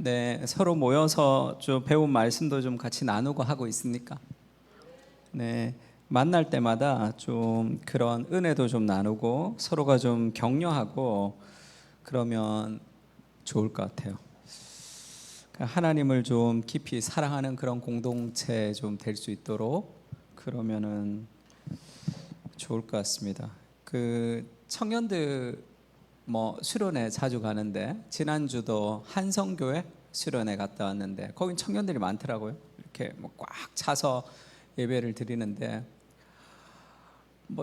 네, 서로 모여서 좀 배운 말씀도 좀 같이 나누고 하고 있습니까? 네, 만날 때마다 좀 그런 은혜도 좀 나누고 서로가 좀 격려하고 그러면 좋을 것 같아요. 하나님을 좀 깊이 사랑하는 그런 공동체 좀 될 수 있도록 그러면은 좋을 것 같습니다. 그 청년들 수련회 자주 가는데 지난주도 한성교회 수련회 갔다 왔는데 거긴 청년들이 많더라고요. 이렇게 꽉 차서 예배를 드리는데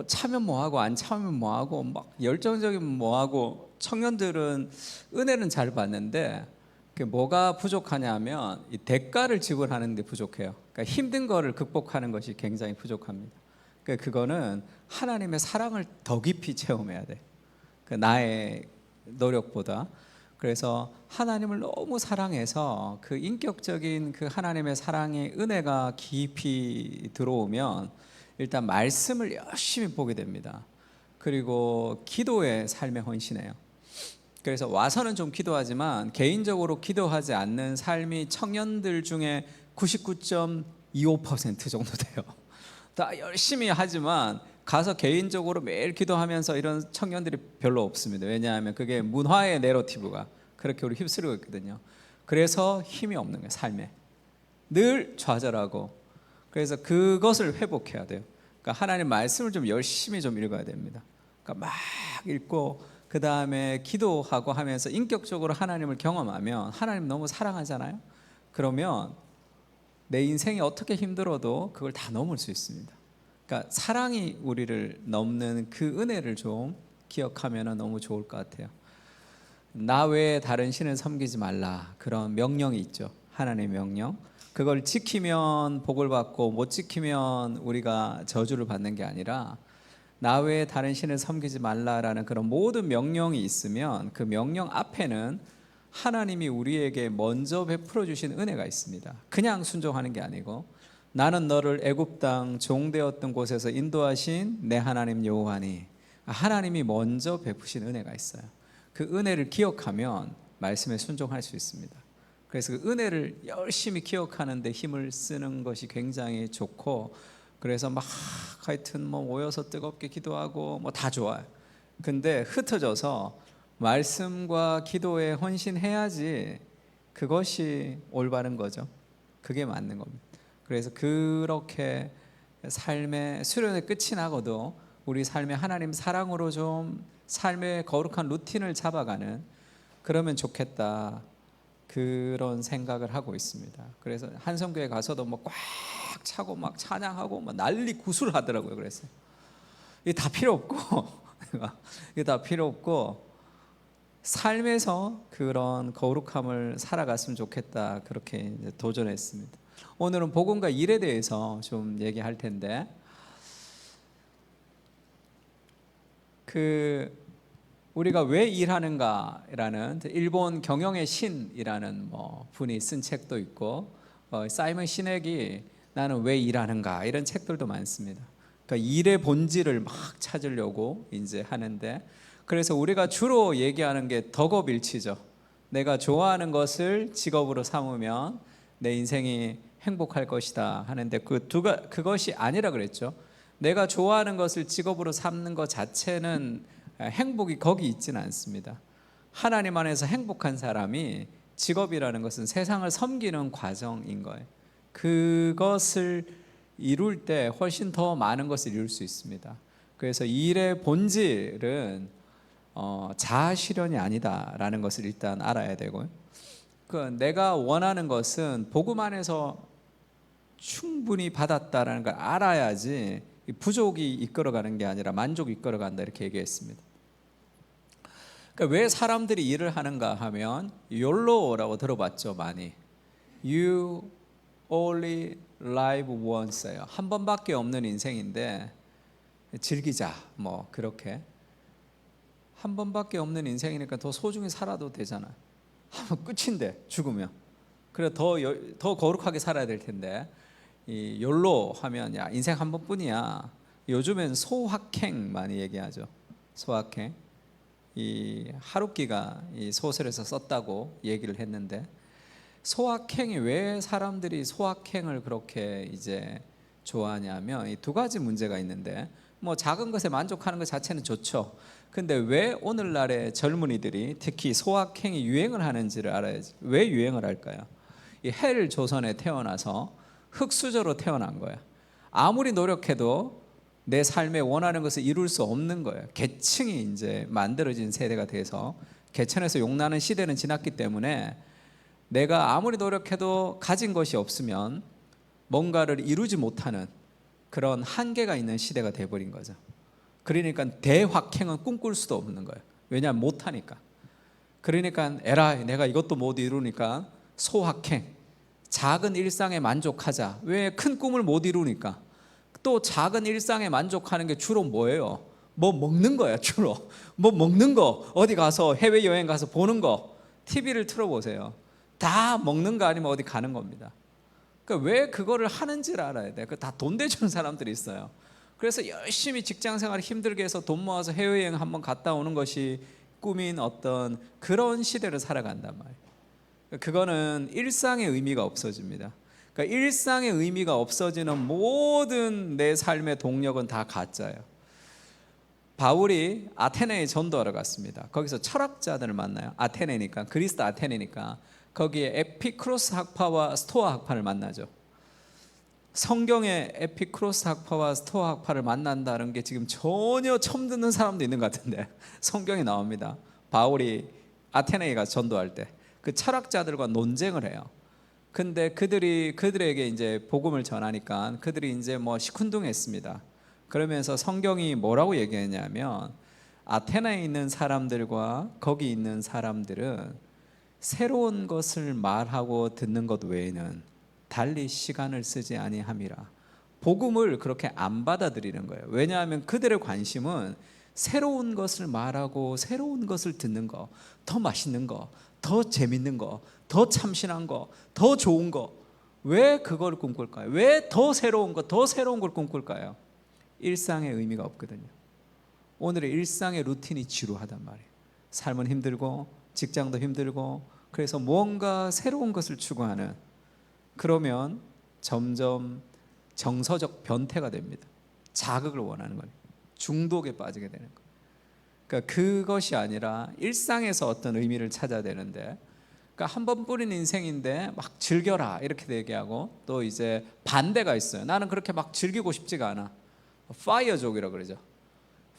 차면 뭐하고 안 차면 뭐하고 막 열정적이면 뭐하고 청년들은 은혜는 잘 받는데 그 뭐가 부족하냐면 이 대가를 지불하는 데 부족해요. 그러니까 힘든 거를 극복하는 것이 굉장히 부족합니다. 그러니까 그거는 하나님의 사랑을 더 깊이 체험해야 돼. 그 나의 노력보다. 그래서 하나님을 너무 사랑해서 그 인격적인 그 하나님의 사랑의 은혜가 깊이 들어오면 일단 말씀을 열심히 보게 됩니다. 그리고 기도의 삶에 헌신해요. 그래서 와서는 좀 기도하지만 개인적으로 기도하지 않는 삶이 청년들 중에 99.25% 정도 돼요. 다 열심히 하지만 가서 개인적으로 매일 기도하면서 이런 청년들이 별로 없습니다. 왜냐하면 그게 문화의 내러티브가 그렇게 우리 휩쓸고 있거든요. 그래서 힘이 없는 거예요. 삶에 늘 좌절하고. 그래서 그것을 회복해야 돼요. 그러니까 하나님 말씀을 좀 열심히 좀 읽어야 됩니다. 그러니까 막 읽고 그 다음에 기도하고 하면서 인격적으로 하나님을 경험하면 하나님 너무 사랑하잖아요. 그러면 내 인생이 어떻게 힘들어도 그걸 다 넘을 수 있습니다. 그러니까 사랑이 우리를 넘는 그 은혜를 좀 기억하면 너무 좋을 것 같아요. 나 외에 다른 신을 섬기지 말라, 그런 명령이 있죠. 하나님의 명령. 그걸 지키면 복을 받고 못 지키면 우리가 저주를 받는 게 아니라 나 외에 다른 신을 섬기지 말라라는 그런 모든 명령이 있으면 그 명령 앞에는 하나님이 우리에게 먼저 베풀어 주신 은혜가 있습니다. 그냥 순종하는 게 아니고 나는 너를 애굽 땅 종되었던 곳에서 인도하신 내 하나님 여호와니, 하나님이 먼저 베푸신 은혜가 있어요. 그 은혜를 기억하면 말씀에 순종할 수 있습니다. 그래서 그 은혜를 열심히 기억하는 데 힘을 쓰는 것이 굉장히 좋고, 그래서 막 하여튼 모여서 뜨겁게 기도하고 다 좋아요. 근데 흩어져서 말씀과 기도에 헌신해야지 그것이 올바른 거죠. 그게 맞는 겁니다. 그래서 그렇게 삶의 수련의 끝이 나고도 우리 삶의 하나님 사랑으로 좀 삶의 거룩한 루틴을 잡아가는, 그러면 좋겠다, 그런 생각을 하고 있습니다. 그래서 한성교회 가서도 꽉 차고 막 찬양하고 막 난리 구슬하더라고요. 그래서 이게 다 필요 없고 이게 다 필요 없고 삶에서 그런 거룩함을 살아갔으면 좋겠다, 그렇게 이제 도전했습니다. 오늘은 복음과 일에 대해서 좀 얘기할 텐데, 우리가 왜 일하는가라는 일본 경영의 신이라는 분이 쓴 책도 있고, 사이먼 시넥이 나는 왜 일하는가 이런 책들도 많습니다. 그러니까 일의 본질을 막 찾으려고 이제 하는데, 그래서 우리가 주로 얘기하는 게 덕업일치죠. 내가 좋아하는 것을 직업으로 삼으면 내 인생이 행복할 것이다 하는데, 그것이 아니라 그랬죠. 내가 좋아하는 것을 직업으로 삼는 것 자체는 행복이 거기 있지는 않습니다. 하나님 안에서 행복한 사람이 직업이라는 것은 세상을 섬기는 과정인 거예요. 그것을 이룰 때 훨씬 더 많은 것을 이룰 수 있습니다. 그래서 일의 본질은 자아 실현이 아니다라는 것을 일단 알아야 되고요. 내가 원하는 것은 복음 안에서 충분히 받았다라는 걸 알아야지 부족이 이끌어가는 게 아니라 만족이 이끌어간다, 이렇게 얘기했습니다. 그러니까 왜 사람들이 일을 하는가 하면 YOLO라고 들어봤죠, 많이. You only live once예요. 한 번밖에 없는 인생인데 즐기자, 그렇게. 한 번밖에 없는 인생이니까 더 소중히 살아도 되잖아. 하면 끝인데 죽으면. 그래 더 거룩하게 살아야 될 텐데, 이 욜로 하면 야 인생 한 번뿐이야. 요즘엔 소확행 많이 얘기하죠. 소확행. 이 하루키가 이 소설에서 썼다고 얘기를 했는데, 소확행이 왜 사람들이 소확행을 그렇게 이제 좋아하냐면 이 두 가지 문제가 있는데, 뭐 작은 것에 만족하는 것 자체는 좋죠. 근데 왜 오늘날의 젊은이들이 특히 소확행이 유행을 하는지를 알아야지. 왜 유행을 할까요? 이 헬 조선에 태어나서 흙수저로 태어난 거야. 아무리 노력해도 내 삶에 원하는 것을 이룰 수 없는 거예요. 계층이 이제 만들어진 세대가 돼서 계천에서 용나는 시대는 지났기 때문에 내가 아무리 노력해도 가진 것이 없으면 뭔가를 이루지 못하는 그런 한계가 있는 시대가 돼버린 거죠. 그러니까 대확행은 꿈꿀 수도 없는 거예요. 왜냐하면 못하니까. 그러니까 에라이 내가 이것도 못 이루니까 소확행, 작은 일상에 만족하자. 왜? 큰 꿈을 못 이루니까. 또 작은 일상에 만족하는 게 주로 뭐예요? 뭐 먹는 거야 주로. 뭐 먹는 거, 어디 가서 해외여행 가서 보는 거, TV를 틀어보세요. 다 먹는 거 아니면 어디 가는 겁니다. 그러니까 왜 그거를 하는지를 알아야 돼. 다 돈 대주는 사람들이 있어요. 그래서 열심히 직장생활 힘들게 해서 돈 모아서 해외여행 한번 갔다 오는 것이 꿈인 어떤 그런 시대를 살아간단 말이에요. 그거는 일상의 의미가 없어집니다. 그러니까 일상의 의미가 없어지는 모든 내 삶의 동력은 다 가짜예요. 바울이 아테네에 전도하러 갔습니다. 거기서 철학자들을 만나요. 아테네니까, 그리스 아테네니까 거기에 에피크로스 학파와 스토아 학파를 만나죠. 성경에 에피크로스 학파와 스토아 학파를 만난다는 게 지금 전혀 처음 듣는 사람도 있는 것 같은데 성경에 나옵니다. 바울이 아테네에 가서 전도할 때 그 철학자들과 논쟁을 해요. 근데 그들에게 이제 복음을 전하니까 그들이 이제 뭐 시큰둥했습니다. 그러면서 성경이 뭐라고 얘기했냐면 아테네에 있는 사람들과 거기 있는 사람들은 새로운 것을 말하고 듣는 것 외에는 달리 시간을 쓰지 아니함이라. 복음을 그렇게 안 받아들이는 거예요. 왜냐하면 그들의 관심은 새로운 것을 말하고 새로운 것을 듣는 거, 더 맛있는 거, 더 재밌는 거, 더 참신한 거, 더 좋은 거. 왜 그걸 꿈꿀까요? 왜 더 새로운 거, 더 새로운 걸 꿈꿀까요? 일상의 의미가 없거든요. 오늘의 일상의 루틴이 지루하단 말이에요. 삶은 힘들고 직장도 힘들고 그래서 뭔가 새로운 것을 추구하는, 그러면 점점 정서적 변태가 됩니다. 자극을 원하는 거예요. 중독에 빠지게 되는 거예요. 그러니까 그것이 아니라 일상에서 어떤 의미를 찾아야 되는데, 그러니까 한 번 뿌린 인생인데 막 즐겨라 이렇게 얘기하고, 또 이제 반대가 있어요. 나는 그렇게 막 즐기고 싶지가 않아. 파이어족이라고 그러죠.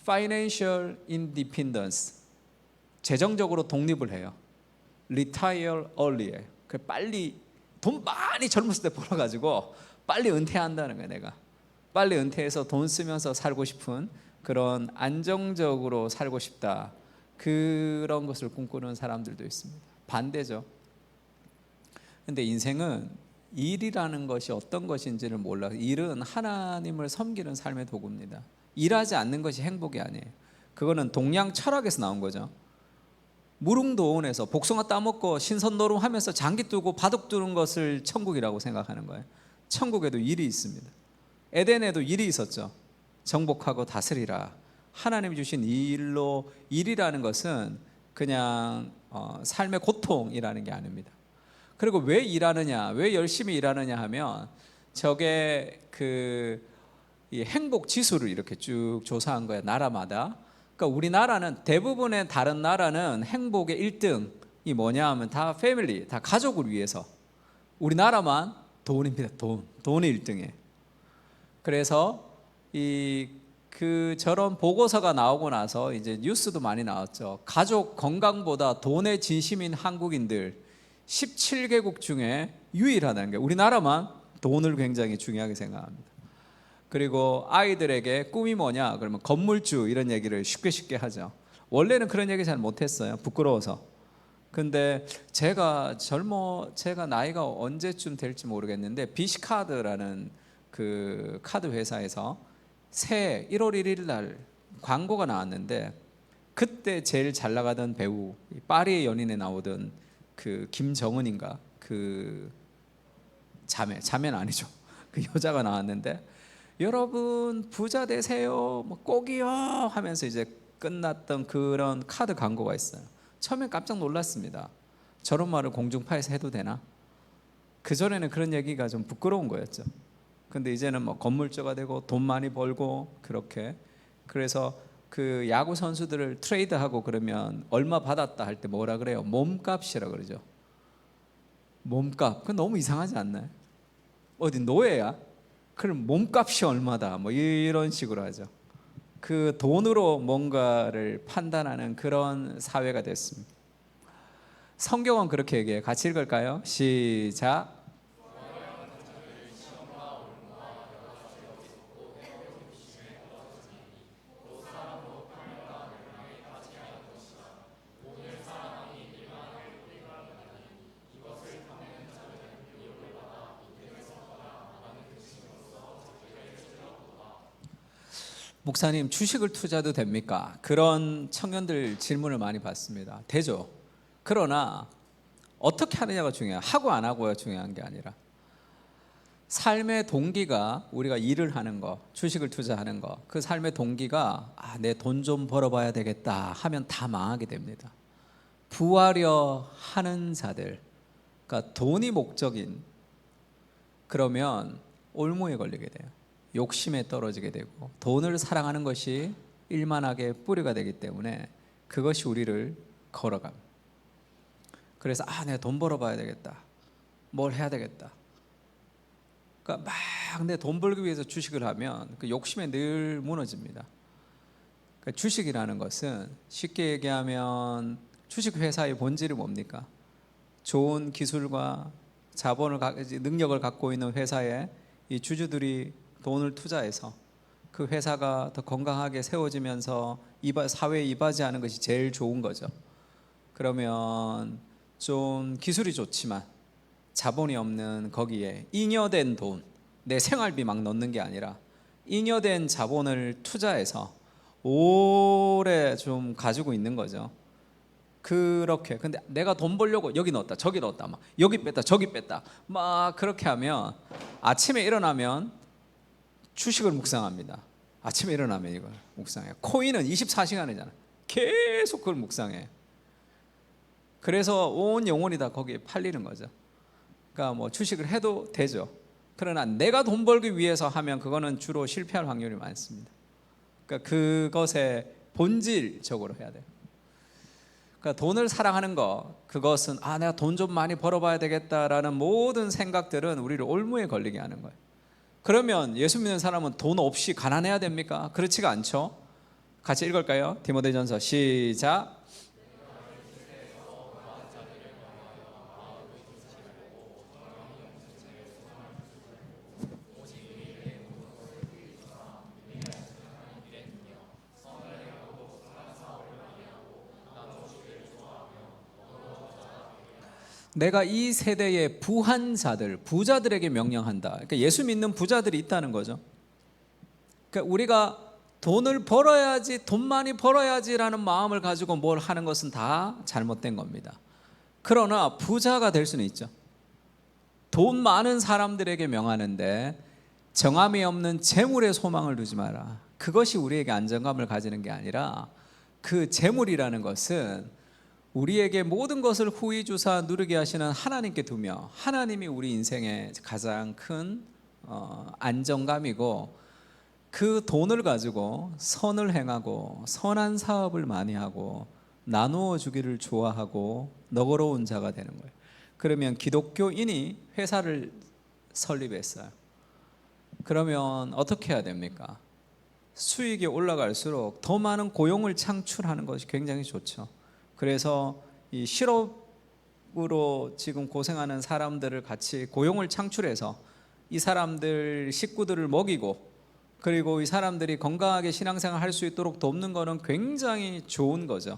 Financial Independence, 재정적으로 독립을 해요. Retire early, 빨리 돈 많이 젊었을 때 벌어가지고 빨리 은퇴한다는 거예요. 내가 빨리 은퇴해서 돈 쓰면서 살고 싶은, 그런 안정적으로 살고 싶다, 그런 것을 꿈꾸는 사람들도 있습니다. 반대죠. 근데 인생은 일이라는 것이 어떤 것인지를 몰라서, 일은 하나님을 섬기는 삶의 도구입니다. 일하지 않는 것이 행복이 아니에요. 그거는 동양 철학에서 나온 거죠. 무릉도원에서 복숭아 따먹고 신선노름 하면서 장기 뜨고 바둑 두는 것을 천국이라고 생각하는 거예요. 천국에도 일이 있습니다. 에덴에도 일이 있었죠. 정복하고 다스리라. 하나님이 주신 이 일로, 일이라는 것은 그냥 삶의 고통이라는 게 아닙니다. 그리고 왜 일하느냐, 왜 열심히 일하느냐 하면, 저게 이 행복 지수를 이렇게 쭉 조사한 거예요. 나라마다. 그러니까 우리나라는, 대부분의 다른 나라는 행복의 1등이 뭐냐 하면 다 패밀리, 다 가족을 위해서. 우리나라만 돈입니다. 돈이 1등이에요. 그래서 저런 보고서가 나오고 나서 이제 뉴스도 많이 나왔죠. 가족 건강보다 돈에 진심인 한국인들 17개국 중에 유일하다는 게, 우리나라만 돈을 굉장히 중요하게 생각합니다. 그리고 아이들에게 꿈이 뭐냐 그러면 건물주, 이런 얘기를 쉽게 하죠. 원래는 그런 얘기 잘 못했어요. 부끄러워서. 근데 제가 나이가 언제쯤 될지 모르겠는데, 비시카드라는 그 카드 회사에서 새해 1월 1일 날 광고가 나왔는데, 그때 제일 잘 나가던 배우, 파리의 연인에 나오던 그 김정은인가, 그 자매는 아니죠. 그 여자가 나왔는데, 여러분 부자 되세요, 뭐 꼭이요 하면서 이제 끝났던 그런 카드 광고가 있어요. 처음에 깜짝 놀랐습니다. 저런 말을 공중파에서 해도 되나? 그전에는 그런 얘기가 좀 부끄러운 거였죠. 근데 이제는 뭐 건물주가 되고 돈 많이 벌고 그렇게. 그래서 그 야구 선수들을 트레이드하고 그러면 얼마 받았다 할 때 뭐라 그래요? 몸값이라 그러죠. 몸값. 그건 너무 이상하지 않나요? 어디 노예야? 그럼 몸값이 얼마다? 뭐 이런 식으로 하죠. 그 돈으로 뭔가를 판단하는 그런 사회가 됐습니다. 성경은 그렇게 얘기해요. 같이 읽을까요? 시작. 목사님, 주식을 투자도 됩니까? 그런 청년들 질문을 많이 받습니다. 되죠. 그러나 어떻게 하느냐가 중요해요. 하고 안 하고가 중요한 게 아니라 삶의 동기가, 우리가 일을 하는 거, 주식을 투자하는 거, 그 삶의 동기가 내 돈 좀 벌어봐야 되겠다 하면 다 망하게 됩니다. 부하려 하는 자들, 그러니까 돈이 목적인, 그러면 올무에 걸리게 돼요. 욕심에 떨어지게 되고 돈을 사랑하는 것이 일만하게 뿌리가 되기 때문에 그것이 우리를 걸어갑니다. 그래서 내가 돈 벌어봐야 되겠다, 뭘 해야 되겠다. 그러니까 막 내 돈 벌기 위해서 주식을 하면 그 욕심에 늘 무너집니다. 그러니까 주식이라는 것은 쉽게 얘기하면 주식 회사의 본질이 뭡니까? 좋은 기술과 자본을, 능력을 갖고 있는 회사에 이 주주들이 돈을 투자해서 그 회사가 더 건강하게 세워지면서 사회에 이바지하는 것이 제일 좋은 거죠. 그러면 좀 기술이 좋지만 자본이 없는 거기에 잉여된 돈, 내 생활비 막 넣는 게 아니라 잉여된 자본을 투자해서 오래 좀 가지고 있는 거죠. 그렇게. 근데 내가 돈 벌려고 여기 넣었다 저기 넣었다, 막 여기 뺐다 저기 뺐다 막 그렇게 하면 아침에 일어나면 주식을 묵상합니다. 아침에 일어나면 이걸 묵상해요. 코인은 24시간이잖아요. 계속 그걸 묵상해. 그래서 온 영혼이 다 거기에 팔리는 거죠. 그러니까 뭐 주식을 해도 되죠. 그러나 내가 돈 벌기 위해서 하면 그거는 주로 실패할 확률이 많습니다. 그러니까 그것의 본질적으로 해야 돼요. 그러니까 돈을 사랑하는 거, 그것은 내가 돈 좀 많이 벌어봐야 되겠다라는 모든 생각들은 우리를 올무에 걸리게 하는 거예요. 그러면 예수 믿는 사람은 돈 없이 가난해야 됩니까? 그렇지가 않죠. 같이 읽을까요? 디모데전서 시작. 내가 이 세대의 부한 자들, 부자들에게 명령한다. 그러니까 예수 믿는 부자들이 있다는 거죠. 그러니까 우리가 돈을 벌어야지, 돈 많이 벌어야지라는 마음을 가지고 뭘 하는 것은 다 잘못된 겁니다. 그러나 부자가 될 수는 있죠. 돈 많은 사람들에게 명하는데 정함이 없는 재물에 소망을 두지 마라. 그것이 우리에게 안정감을 가지는 게 아니라 그 재물이라는 것은 우리에게 모든 것을 후히 주사 누리게 하시는 하나님께 두며 하나님이 우리 인생의 가장 큰 안정감이고, 그 돈을 가지고 선을 행하고 선한 사업을 많이 하고 나누어 주기를 좋아하고 너그러운 자가 되는 거예요. 그러면 기독교인이 회사를 설립했어요. 그러면 어떻게 해야 됩니까? 수익이 올라갈수록 더 많은 고용을 창출하는 것이 굉장히 좋죠. 그래서 이 실업으로 지금 고생하는 사람들을 같이 고용을 창출해서 이 사람들 식구들을 먹이고, 그리고 이 사람들이 건강하게 신앙생활 할 수 있도록 돕는 것은 굉장히 좋은 거죠.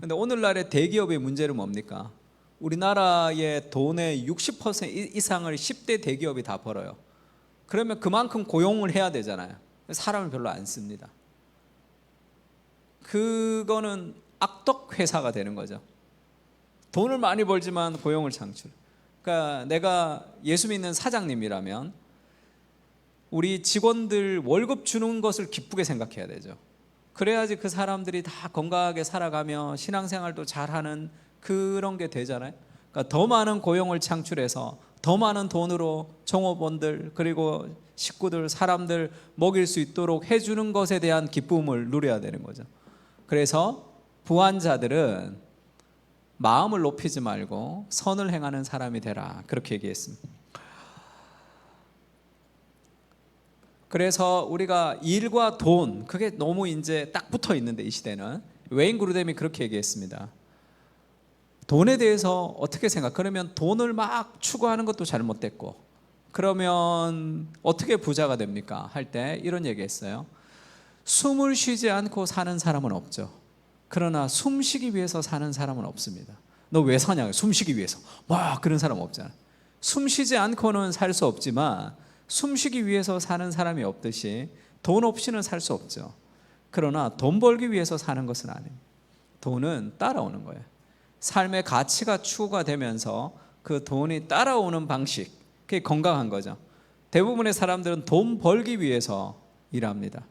근데 오늘날의 대기업의 문제는 뭡니까? 우리나라의 돈의 60% 이상을 10대 대기업이 다 벌어요. 그러면 그만큼 고용을 해야 되잖아요. 사람을 별로 안 씁니다. 그거는 악덕 회사가 되는 거죠. 돈을 많이 벌지만 고용을 창출. 그러니까 내가 예수 믿는 사장님이라면 우리 직원들 월급 주는 것을 기쁘게 생각해야 되죠. 그래야지 그 사람들이 다 건강하게 살아가며 신앙생활도 잘하는 그런 게 되잖아요. 그러니까 더 많은 고용을 창출해서 더 많은 돈으로 종업원들 그리고 식구들 사람들 먹일 수 있도록 해주는 것에 대한 기쁨을 누려야 되는 거죠. 그래서 부한 자들은 마음을 높이지 말고 선을 행하는 사람이 되라, 그렇게 얘기했습니다. 그래서 우리가 일과 돈, 그게 너무 이제 딱 붙어 있는데, 이 시대는 웨인 그루뎀이 그렇게 얘기했습니다. 돈에 대해서 어떻게 생각? 그러면 돈을 막 추구하는 것도 잘못됐고, 그러면 어떻게 부자가 됩니까? 할 때 이런 얘기했어요. 숨을 쉬지 않고 사는 사람은 없죠. 그러나 숨쉬기 위해서 사는 사람은 없습니다. 너 왜 사냐? 숨쉬기 위해서. 막 그런 사람 없잖아. 숨쉬지 않고는 살 수 없지만 숨쉬기 위해서 사는 사람이 없듯이 돈 없이는 살 수 없죠. 그러나 돈 벌기 위해서 사는 것은 아닙니다. 돈은 따라오는 거예요. 삶의 가치가 추구가 되면서 그 돈이 따라오는 방식, 그게 건강한 거죠. 대부분의 사람들은 돈 벌기 위해서 일합니다.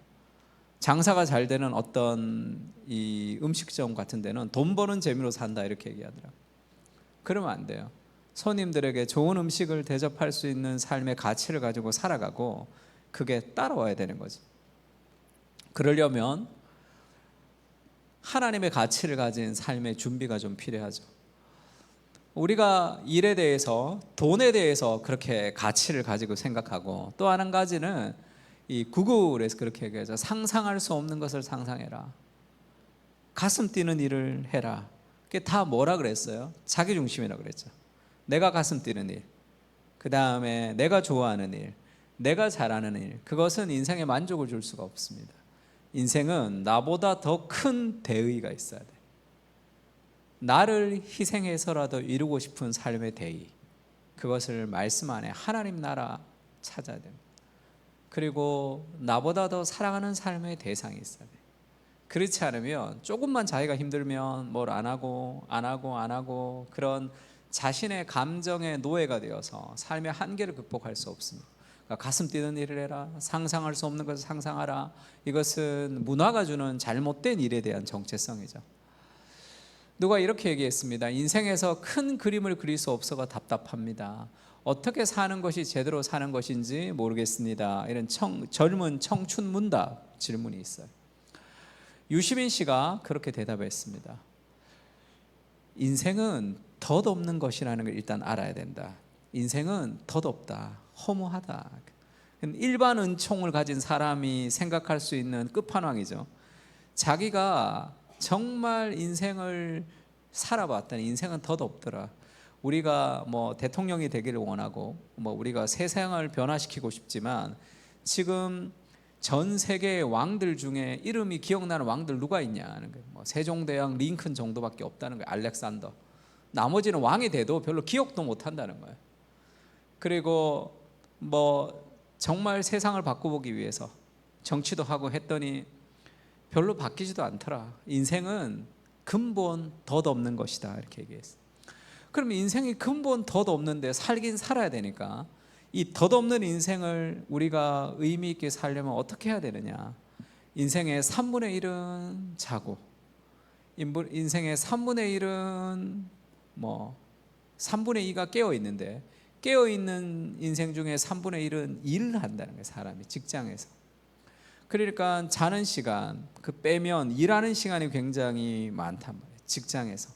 장사가 잘 되는 어떤 이 음식점 같은 데는 돈 버는 재미로 산다, 이렇게 얘기하더라고요. 그러면 안 돼요. 손님들에게 좋은 음식을 대접할 수 있는 삶의 가치를 가지고 살아가고 그게 따라와야 되는 거죠. 그러려면 하나님의 가치를 가진 삶의 준비가 좀 필요하죠. 우리가 일에 대해서, 돈에 대해서 그렇게 가치를 가지고 생각하고, 또 한 가지는 이 구글에서 그렇게 얘기하죠. 상상할 수 없는 것을 상상해라. 가슴 뛰는 일을 해라. 그게 다 뭐라 그랬어요? 자기중심이라고 그랬죠. 내가 가슴 뛰는 일, 그 다음에 내가 좋아하는 일, 내가 잘하는 일, 그것은 인생에 만족을 줄 수가 없습니다. 인생은 나보다 더 큰 대의가 있어야 돼. 나를 희생해서라도 이루고 싶은 삶의 대의, 그것을 말씀 안에 하나님 나라 찾아야 됩니다. 그리고 나보다 더 사랑하는 삶의 대상이 있어야 돼. 그렇지 않으면 조금만 자기가 힘들면 뭘 안 하고 그런 자신의 감정의 노예가 되어서 삶의 한계를 극복할 수 없습니다. 그러니까 가슴 뛰는 일을 해라, 상상할 수 없는 것을 상상하라. 이것은 문화가 주는 잘못된 일에 대한 정체성이죠. 누가 이렇게 얘기했습니다. 인생에서 큰 그림을 그릴 수 없어가 답답합니다. 어떻게 사는 것이 제대로 사는 것인지 모르겠습니다. 이런 젊은 청춘 문답 질문이 있어요. 유시민 씨가 그렇게 대답했습니다. 인생은 덧없는 것이라는 걸 일단 알아야 된다. 인생은 덧없다, 허무하다. 일반 은총을 가진 사람이 생각할 수 있는 끝판왕이죠. 자기가 정말 인생을 살아봤더니 인생은 덧없더라. 우리가 뭐 대통령이 되기를 원하고 뭐 우리가 세상을 변화시키고 싶지만 지금 전 세계의 왕들 중에 이름이 기억나는 왕들 누가 있냐는 거예요. 뭐 세종대왕, 링컨 정도밖에 없다는 거예요. 알렉산더. 나머지는 왕이 돼도 별로 기억도 못 한다는 거예요. 그리고 뭐 정말 세상을 바꿔보기 위해서 정치도 하고 했더니 별로 바뀌지도 않더라. 인생은 근본 덧없는 것이다, 이렇게 얘기했어요. 그럼 인생이 근본 덧없는데 살긴 살아야 되니까 이 덧없는 인생을 우리가 의미 있게 살려면 어떻게 해야 되느냐. 인생의 3분의 1은 자고, 인생의 3분의 1은 뭐 3분의 2가 깨어있는데, 깨어있는 인생 중에 3분의 1은 일을 한다는 거예요. 사람이 직장에서. 그러니까 자는 시간 그 빼면 일하는 시간이 굉장히 많단 말이에요. 직장에서.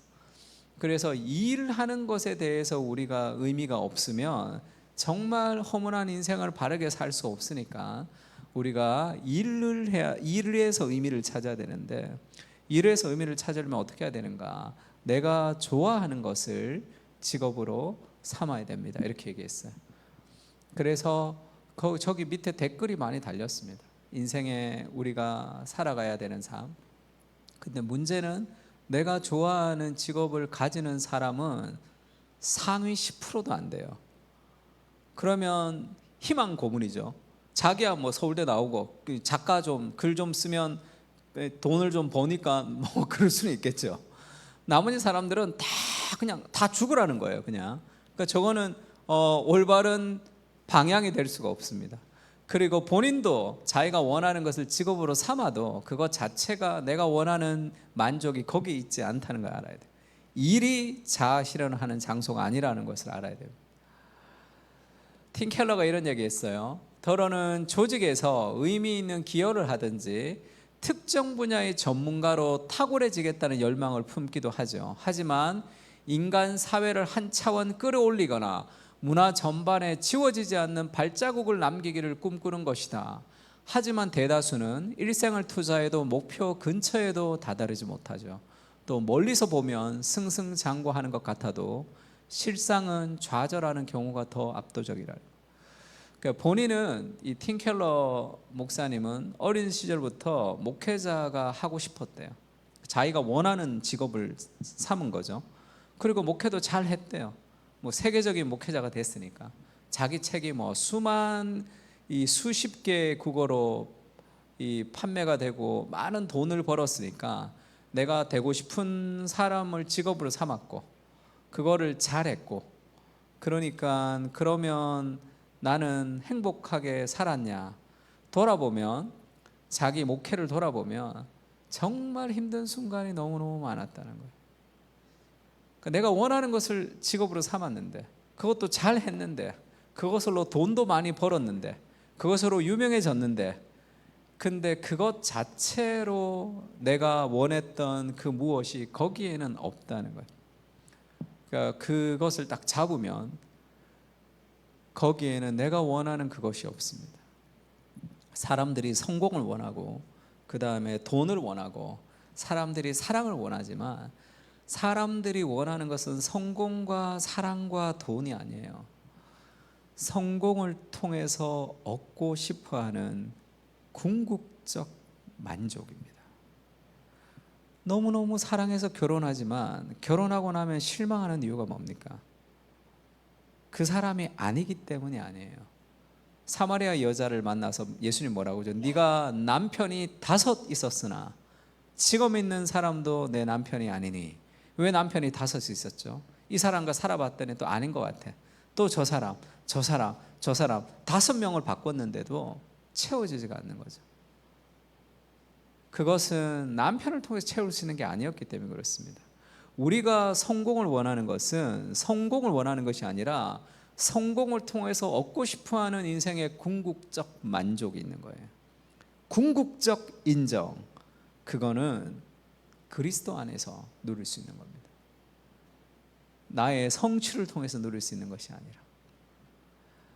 그래서 일하는 것에 대해서 우리가 의미가 없으면 정말 허무한 인생을 바르게 살 수 없으니까 우리가 일을 해서 의미를 찾아야 되는데, 일에서 의미를 찾으려면 어떻게 해야 되는가? 내가 좋아하는 것을 직업으로 삼아야 됩니다, 이렇게 얘기했어요. 그래서 저기 밑에 댓글이 많이 달렸습니다. 인생에 우리가 살아가야 되는 삶. 근데 문제는 내가 좋아하는 직업을 가지는 사람은 상위 10%도 안 돼요. 그러면 희망 고문이죠. 자기야 뭐 서울대 나오고 작가 좀 글 좀 쓰면 돈을 좀 버니까 뭐 그럴 수는 있겠죠. 나머지 사람들은 다 그냥 다 죽으라는 거예요. 그냥. 그러니까 저거는 올바른 방향이 될 수가 없습니다. 그리고 본인도 자기가 원하는 것을 직업으로 삼아도 그것 자체가 내가 원하는 만족이 거기 있지 않다는 걸 알아야 돼요. 일이 자아 실현을 하는 장소가 아니라는 것을 알아야 돼요. 팀 켈러가 이런 얘기했어요. 더러는 조직에서 의미 있는 기여를 하든지 특정 분야의 전문가로 탁월해지겠다는 열망을 품기도 하죠. 하지만 인간 사회를 한 차원 끌어올리거나 문화 전반에 지워지지 않는 발자국을 남기기를 꿈꾸는 것이다. 하지만 대다수는 일생을 투자해도 목표 근처에도 다다르지 못하죠. 또 멀리서 보면 승승장구하는 것 같아도 실상은 좌절하는 경우가 더 압도적이라. 그러니까 본인은 이 팀 켈러 목사님은 어린 시절부터 목회자가 하고 싶었대요. 자기가 원하는 직업을 삼은 거죠. 그리고 목회도 잘 했대요. 뭐 세계적인 목회자가 됐으니까. 자기 책이 뭐 수십 개의 국어로 이 판매가 되고 많은 돈을 벌었으니까 내가 되고 싶은 사람을 직업으로 삼았고 그거를 잘했고, 그러니까 그러면 나는 행복하게 살았냐? 돌아보면, 자기 목회를 돌아보면 정말 힘든 순간이 너무너무 많았다는 거예요. 그러니까 내가 원하는 것을 직업으로 삼았는데, 그것도 잘 했는데, 그것으로 돈도 많이 벌었는데, 그것으로 유명해졌는데, 근데 그것 자체로 내가 원했던 그 무엇이 거기에는 없다는 거예요. 그러니까 그것을 딱 잡으면 거기에는 내가 원하는 그것이 없습니다. 사람들이 성공을 원하고, 그 다음에 돈을 원하고, 사람들이 사랑을 원하지만 사람들이 원하는 것은 성공과 사랑과 돈이 아니에요. 성공을 통해서 얻고 싶어하는 궁극적 만족입니다. 너무너무 사랑해서 결혼하지만 결혼하고 나면 실망하는 이유가 뭡니까? 그 사람이 아니기 때문이 아니에요. 사마리아 여자를 만나서 예수님 뭐라고 하죠? 네가 남편이 5 있었으나 지금 있는 사람도 내 남편이 아니니. 왜 남편이 5 있었죠? 이 사람과 살아봤더니 또 아닌 것 같아. 또 저 사람 5명을 바꿨는데도 채워지지가 않는 거죠. 그것은 남편을 통해서 채울 수 있는 게 아니었기 때문에 그렇습니다. 우리가 성공을 원하는 것은 성공을 원하는 것이 아니라 성공을 통해서 얻고 싶어하는 인생의 궁극적 만족이 있는 거예요. 궁극적 인정, 그거는 그리스도 안에서 누릴 수 있는 겁니다. 나의 성취를 통해서 누릴 수 있는 것이 아니라,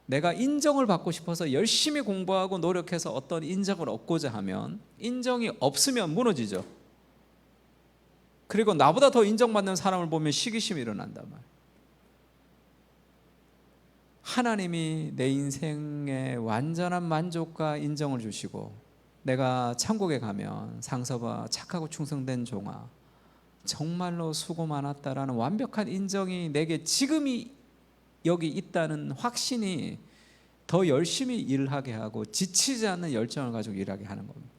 내가 인정을 받고 싶어서 열심히 공부하고 노력해서 어떤 인정을 얻고자 하면 인정이 없으면 무너지죠. 그리고 나보다 더 인정받는 사람을 보면 시기심이 일어난단 말이에요. 하나님이 내 인생에 완전한 만족과 인정을 주시고, 내가 천국에 가면 상서봐 착하고 충성된 종아 정말로 수고 많았다라는 완벽한 인정이 내게 지금이 여기 있다는 확신이 더 열심히 일하게 하고 지치지 않는 열정을 가지고 일하게 하는 겁니다.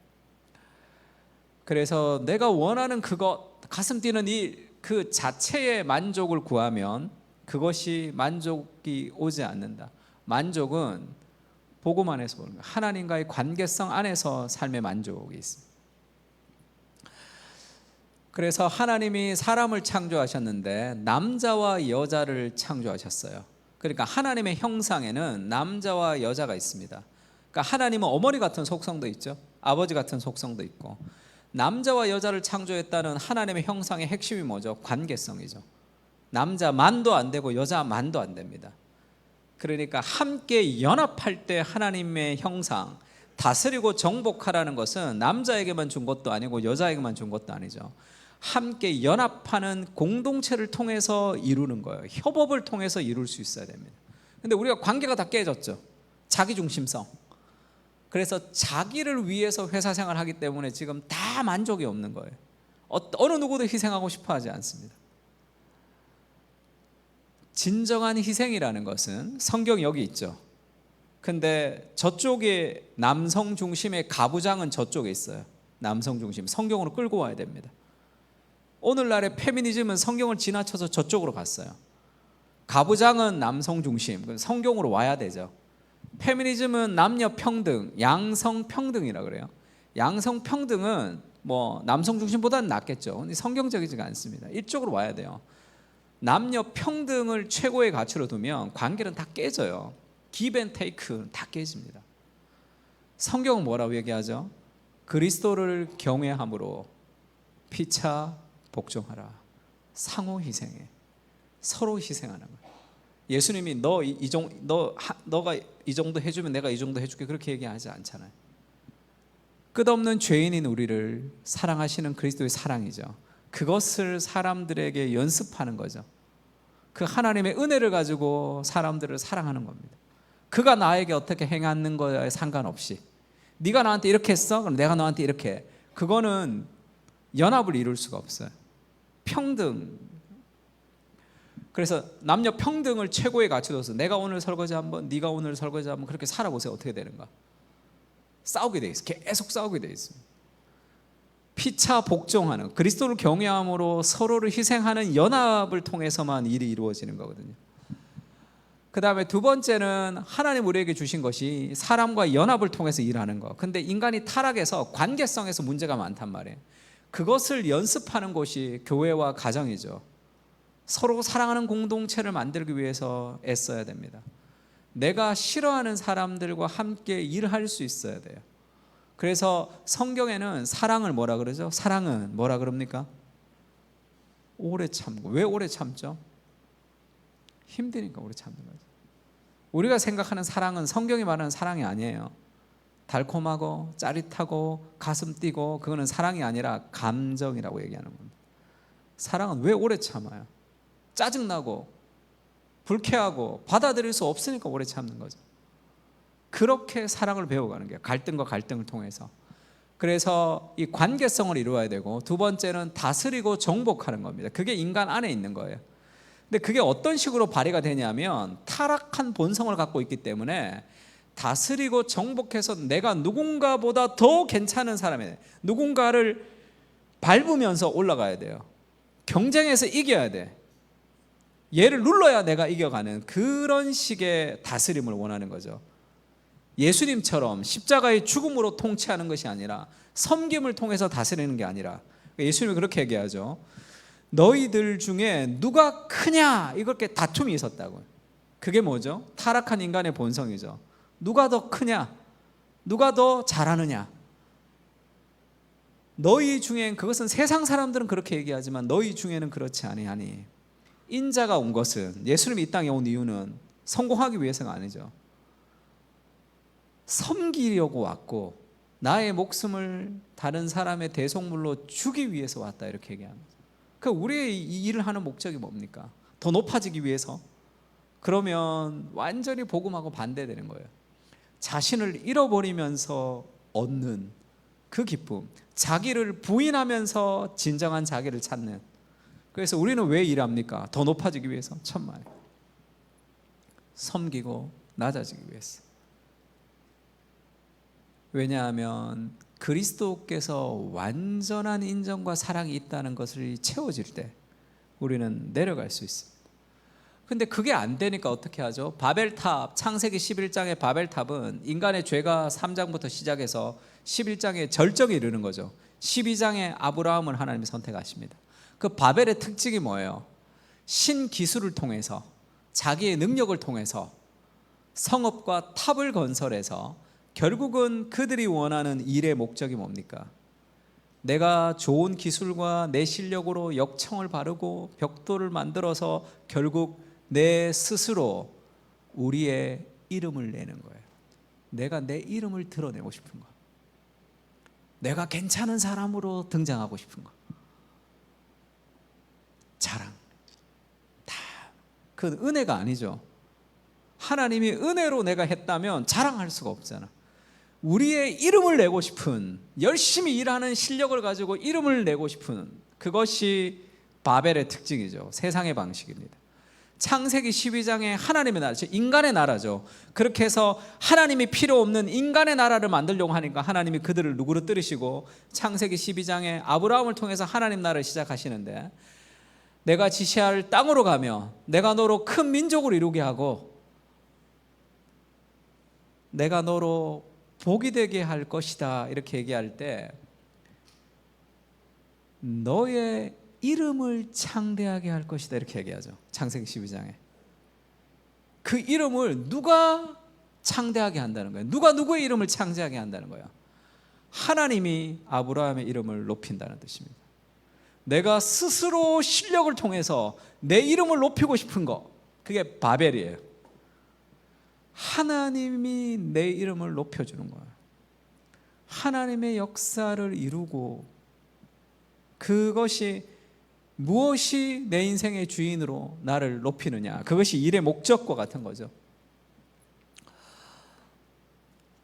그래서 내가 원하는 그것, 가슴 뛰는 일, 그 자체의 만족을 구하면 그것이 만족이 오지 않는다. 만족은 복음 안에서 보는 거예요. 하나님과의 관계성 안에서 삶의 만족이 있습니다. 그래서 하나님이 사람을 창조하셨는데 남자와 여자를 창조하셨어요. 그러니까 하나님의 형상에는 남자와 여자가 있습니다. 그러니까 하나님은 어머니 같은 속성도 있죠. 아버지 같은 속성도 있고, 남자와 여자를 창조했다는 하나님의 형상의 핵심이 뭐죠? 관계성이죠. 남자만도 안 되고 여자만도 안 됩니다. 그러니까 함께 연합할 때 하나님의 형상, 다스리고 정복하라는 것은 남자에게만 준 것도 아니고 여자에게만 준 것도 아니죠. 함께 연합하는 공동체를 통해서 이루는 거예요. 협업을 통해서 이룰 수 있어야 됩니다. 근데 우리가 관계가 다 깨졌죠. 자기중심성. 그래서 자기를 위해서 회사 생활을 하기 때문에 지금 다 만족이 없는 거예요. 어느 누구도 희생하고 싶어 하지 않습니다. 진정한 희생이라는 것은 성경이 여기 있죠. 근데 저쪽에 남성 중심의 가부장은 저쪽에 있어요. 남성 중심, 성경으로 끌고 와야 됩니다. 오늘날의 페미니즘은 성경을 지나쳐서 저쪽으로 갔어요. 가부장은 남성 중심, 성경으로 와야 되죠. 페미니즘은 남녀 평등, 양성 평등이라 그래요. 양성 평등은 뭐 남성 중심보다는 낫겠죠. 근데 성경적이지가 않습니다. 이쪽으로 와야 돼요. 남녀 평등을 최고의 가치로 두면 관계는 다 깨져요. give and take는 다 깨집니다. 성경은 뭐라고 얘기하죠? 그리스도를 경외함으로 피차 복종하라. 상호 희생해. 서로 희생하는 거예요. 예수님이 너가 이 정도 해주면 내가 이 정도 해줄게 그렇게 얘기하지 않잖아요. 끝없는 죄인인 우리를 사랑하시는 그리스도의 사랑이죠. 그것을 사람들에게 연습하는 거죠. 그 하나님의 은혜를 가지고 사람들을 사랑하는 겁니다. 그가 나에게 어떻게 행하는 거에 상관없이 네가 나한테 이렇게 했어? 그럼 내가 너한테 이렇게 해. 그거는 연합을 이룰 수가 없어요. 평등. 그래서 남녀 평등을 최고의 가치로 둬서 내가 오늘 설거지 한번 네가 오늘 설거지 한번 그렇게 살아보세요. 어떻게 되는가? 싸우게 돼 있어요. 계속 싸우게 돼 있습니다. 피차 복종하는 그리스도를 경외함으로 서로를 희생하는 연합을 통해서만 일이 이루어지는 거거든요. 그 다음에 두 번째는 하나님 우리에게 주신 것이 사람과 연합을 통해서 일하는 거. 근데 인간이 타락해서 관계성에서 문제가 많단 말이에요. 그것을 연습하는 곳이 교회와 가정이죠. 서로 사랑하는 공동체를 만들기 위해서 애써야 됩니다. 내가 싫어하는 사람들과 함께 일할 수 있어야 돼요. 그래서 성경에는 사랑을 뭐라 그러죠? 사랑은 뭐라 그럽니까? 오래 참고. 왜 오래 참죠? 힘드니까 오래 참는 거죠. 우리가 생각하는 사랑은 성경이 말하는 사랑이 아니에요. 달콤하고 짜릿하고 가슴 뛰고 그거는 사랑이 아니라 감정이라고 얘기하는 겁니다. 사랑은 왜 오래 참아요? 짜증나고 불쾌하고 받아들일 수 없으니까 오래 참는 거죠. 그렇게 사랑을 배워가는 거예요. 갈등과 갈등을 통해서. 그래서 이 관계성을 이루어야 되고 두 번째는 다스리고 정복하는 겁니다. 그게 인간 안에 있는 거예요. 근데 그게 어떤 식으로 발휘가 되냐면 타락한 본성을 갖고 있기 때문에 다스리고 정복해서 내가 누군가보다 더 괜찮은 사람이에요. 누군가를 밟으면서 올라가야 돼요. 경쟁에서 이겨야 돼. 얘를 눌러야 내가 이겨가는 그런 식의 다스림을 원하는 거죠. 예수님처럼 십자가의 죽음으로 통치하는 것이 아니라 섬김을 통해서 다스리는 게 아니라 예수님이 그렇게 얘기하죠. 너희들 중에 누가 크냐 이렇게 다툼이 있었다고요. 그게 뭐죠? 타락한 인간의 본성이죠. 누가 더 크냐? 누가 더 잘하느냐? 너희 중엔 그것은 세상 사람들은 그렇게 얘기하지만 너희 중에는 그렇지 아니하니 인자가 온 것은 예수님이 이 땅에 온 이유는 성공하기 위해서가 아니죠. 섬기려고 왔고 나의 목숨을 다른 사람의 대속물로 주기 위해서 왔다 이렇게 얘기합니다. 그 우리의 이 일을 하는 목적이 뭡니까? 더 높아지기 위해서? 그러면 완전히 복음하고 반대되는 거예요. 자신을 잃어버리면서 얻는 그 기쁨, 자기를 부인하면서 진정한 자기를 찾는. 그래서 우리는 왜 일합니까? 더 높아지기 위해서. 천만에 섬기고 낮아지기 위해서. 왜냐하면 그리스도께서 완전한 인정과 사랑이 있다는 것을 채워질 때 우리는 내려갈 수 있습니다. 근데 그게 안 되니까 어떻게 하죠? 바벨탑, 창세기 11장의 바벨탑은 인간의 죄가 3장부터 시작해서 11장의 절정에 이르는 거죠. 12장의 아브라함을 하나님이 선택하십니다. 그 바벨의 특징이 뭐예요? 신기술을 통해서 자기의 능력을 통해서 성읍과 탑을 건설해서 결국은 그들이 원하는 일의 목적이 뭡니까? 내가 좋은 기술과 내 실력으로 역청을 바르고 벽돌을 만들어서 결국 내 스스로 우리의 이름을 내는 거예요. 내가 내 이름을 드러내고 싶은 거. 내가 괜찮은 사람으로 등장하고 싶은 거. 자랑. 다 그 은혜가 아니죠. 하나님이 은혜로 내가 했다면 자랑할 수가 없잖아. 우리의 이름을 내고 싶은, 열심히 일하는 실력을 가지고 이름을 내고 싶은, 그것이 바벨의 특징이죠. 세상의 방식입니다. 창세기 12장에 하나님의 나라, 인간의 나라죠. 그렇게 해서 하나님이 필요 없는 인간의 나라를 만들려고 하니까 하나님이 그들을 누그러뜨리시고 창세기 12장에 아브라함을 통해서 하나님 나라를 시작하시는데, 내가 지시할 땅으로 가며 내가 너로 큰 민족을 이루게 하고 내가 너로 복이 되게 할 것이다 이렇게 얘기할 때 너의 이름을 창대하게 할 것이다 이렇게 얘기하죠. 창세기 12장에. 그 이름을 누가 창대하게 한다는 거예요? 누가 누구의 이름을 창대하게 한다는 거예요? 하나님이 아브라함의 이름을 높인다는 뜻입니다. 내가 스스로 실력을 통해서 내 이름을 높이고 싶은 거, 그게 바벨이에요. 하나님이 내 이름을 높여주는 거예요. 하나님의 역사를 이루고, 그것이 무엇이 내 인생의 주인으로 나를 높이느냐, 그것이 일의 목적과 같은 거죠.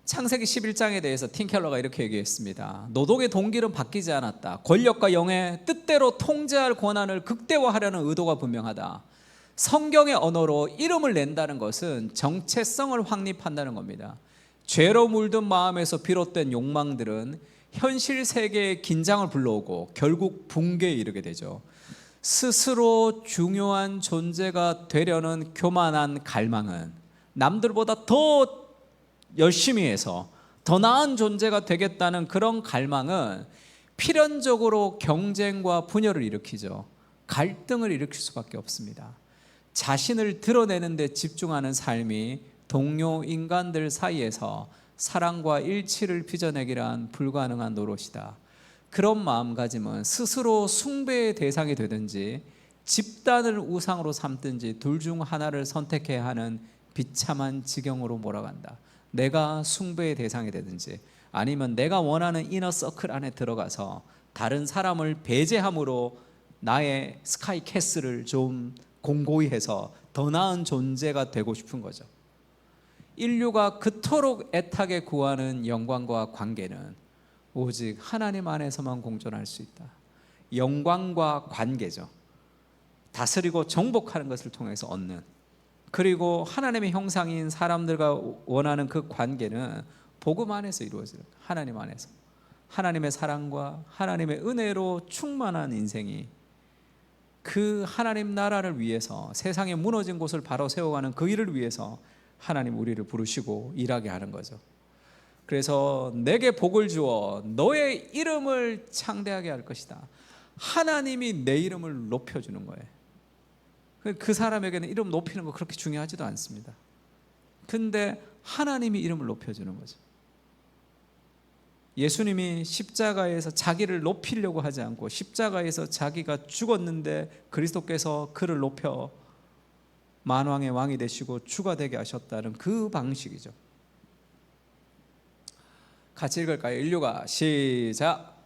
창세기 11장에 대해서 팀 켈러가 이렇게 얘기했습니다. 노동의 동기는 바뀌지 않았다. 권력과 영의 뜻대로 통제할 권한을 극대화하려는 의도가 분명하다. 성경의 언어로 이름을 낸다는 것은 정체성을 확립한다는 겁니다. 죄로 물든 마음에서 비롯된 욕망들은 현실 세계의 긴장을 불러오고 결국 붕괴에 이르게 되죠. 스스로 중요한 존재가 되려는 교만한 갈망은, 남들보다 더 열심히 해서 더 나은 존재가 되겠다는 그런 갈망은 필연적으로 경쟁과 분열을 일으키죠. 갈등을 일으킬 수밖에 없습니다. 자신을 드러내는 데 집중하는 삶이 동료 인간들 사이에서 사랑과 일치를 빚어내기란 불가능한 노릇이다. 그런 마음가짐은 스스로 숭배의 대상이 되든지 집단을 우상으로 삼든지 둘 중 하나를 선택해야 하는 비참한 지경으로 몰아간다. 내가 숭배의 대상이 되든지 아니면 내가 원하는 이너 서클 안에 들어가서 다른 사람을 배제함으로 나의 스카이 캐슬을 좀 공고히 해서 더 나은 존재가 되고 싶은 거죠. 인류가 그토록 애타게 구하는 영광과 관계는 오직 하나님 안에서만 공존할 수 있다. 영광과 관계죠. 다스리고 정복하는 것을 통해서 얻는, 그리고 하나님의 형상인 사람들과 원하는 그 관계는 복음 안에서 이루어지는, 하나님 안에서 하나님의 사랑과 하나님의 은혜로 충만한 인생이, 그 하나님 나라를 위해서 세상에 무너진 곳을 바로 세워가는 그 일을 위해서 하나님 우리를 부르시고 일하게 하는 거죠. 그래서 내게 복을 주어 너의 이름을 창대하게 할 것이다. 하나님이 내 이름을 높여주는 거예요. 그 사람에게는 이름 높이는 거 그렇게 중요하지도 않습니다. 근데 하나님이 이름을 높여주는 거죠. 예수님이 십자가에서 자기를 높이려고 하지 않고 십자가에서 자기가 죽었는데 그리스도께서 그를 높여 만왕의 왕이 되시고 주가 되게 하셨다는 그 방식이죠. 같이 읽을까요? 인류가 시작.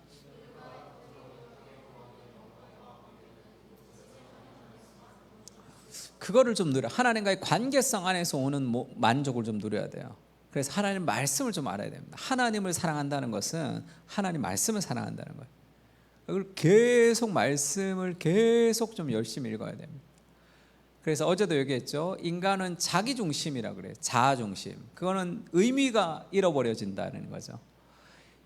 그거를 좀 누려, 하나님과의 관계성 안에서 오는 만족을 좀 누려야 돼요. 그래서 하나님 말씀을 좀 알아야 됩니다. 하나님을 사랑한다는 것은 하나님 말씀을 사랑한다는 거예요. 그걸 계속 말씀을 계속 좀 열심히 읽어야 됩니다. 그래서 어제도 얘기했죠. 인간은 자기 중심이라 그래요. 자아 중심. 그거는 의미가 잃어버려진다는 거죠.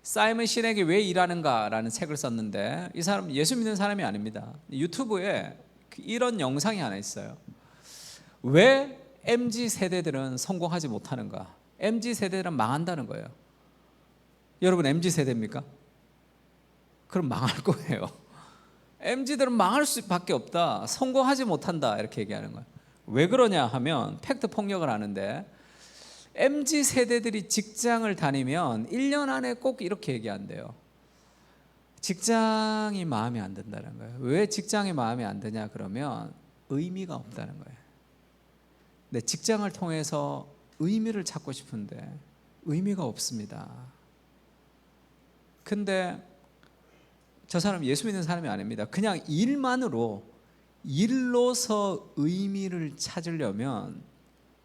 사이먼 시넥이 왜 일하는가라는 책을 썼는데, 이 사람 예수 믿는 사람이 아닙니다. 유튜브에 이런 영상이 하나 있어요. 왜 MZ 세대들은 성공하지 못하는가? MZ 세대들은 망한다는 거예요. 여러분 MZ 세대입니까? 그럼 망할 거예요. MZ들은 망할 수밖에 없다. 성공하지 못한다. 이렇게 얘기하는 거예요. 왜 그러냐 하면 팩트 폭력을 하는데, MZ 세대들이 직장을 다니면 1년 안에 꼭 이렇게 얘기한대요. 직장이 마음에 안 든다는 거예요. 왜 직장이 마음에 안 드냐 그러면 의미가 없다는 거예요. 내 직장을 통해서 의미를 찾고 싶은데 의미가 없습니다. 근데 저 사람 예수 믿는 사람이 아닙니다. 그냥 일로서 의미를 찾으려면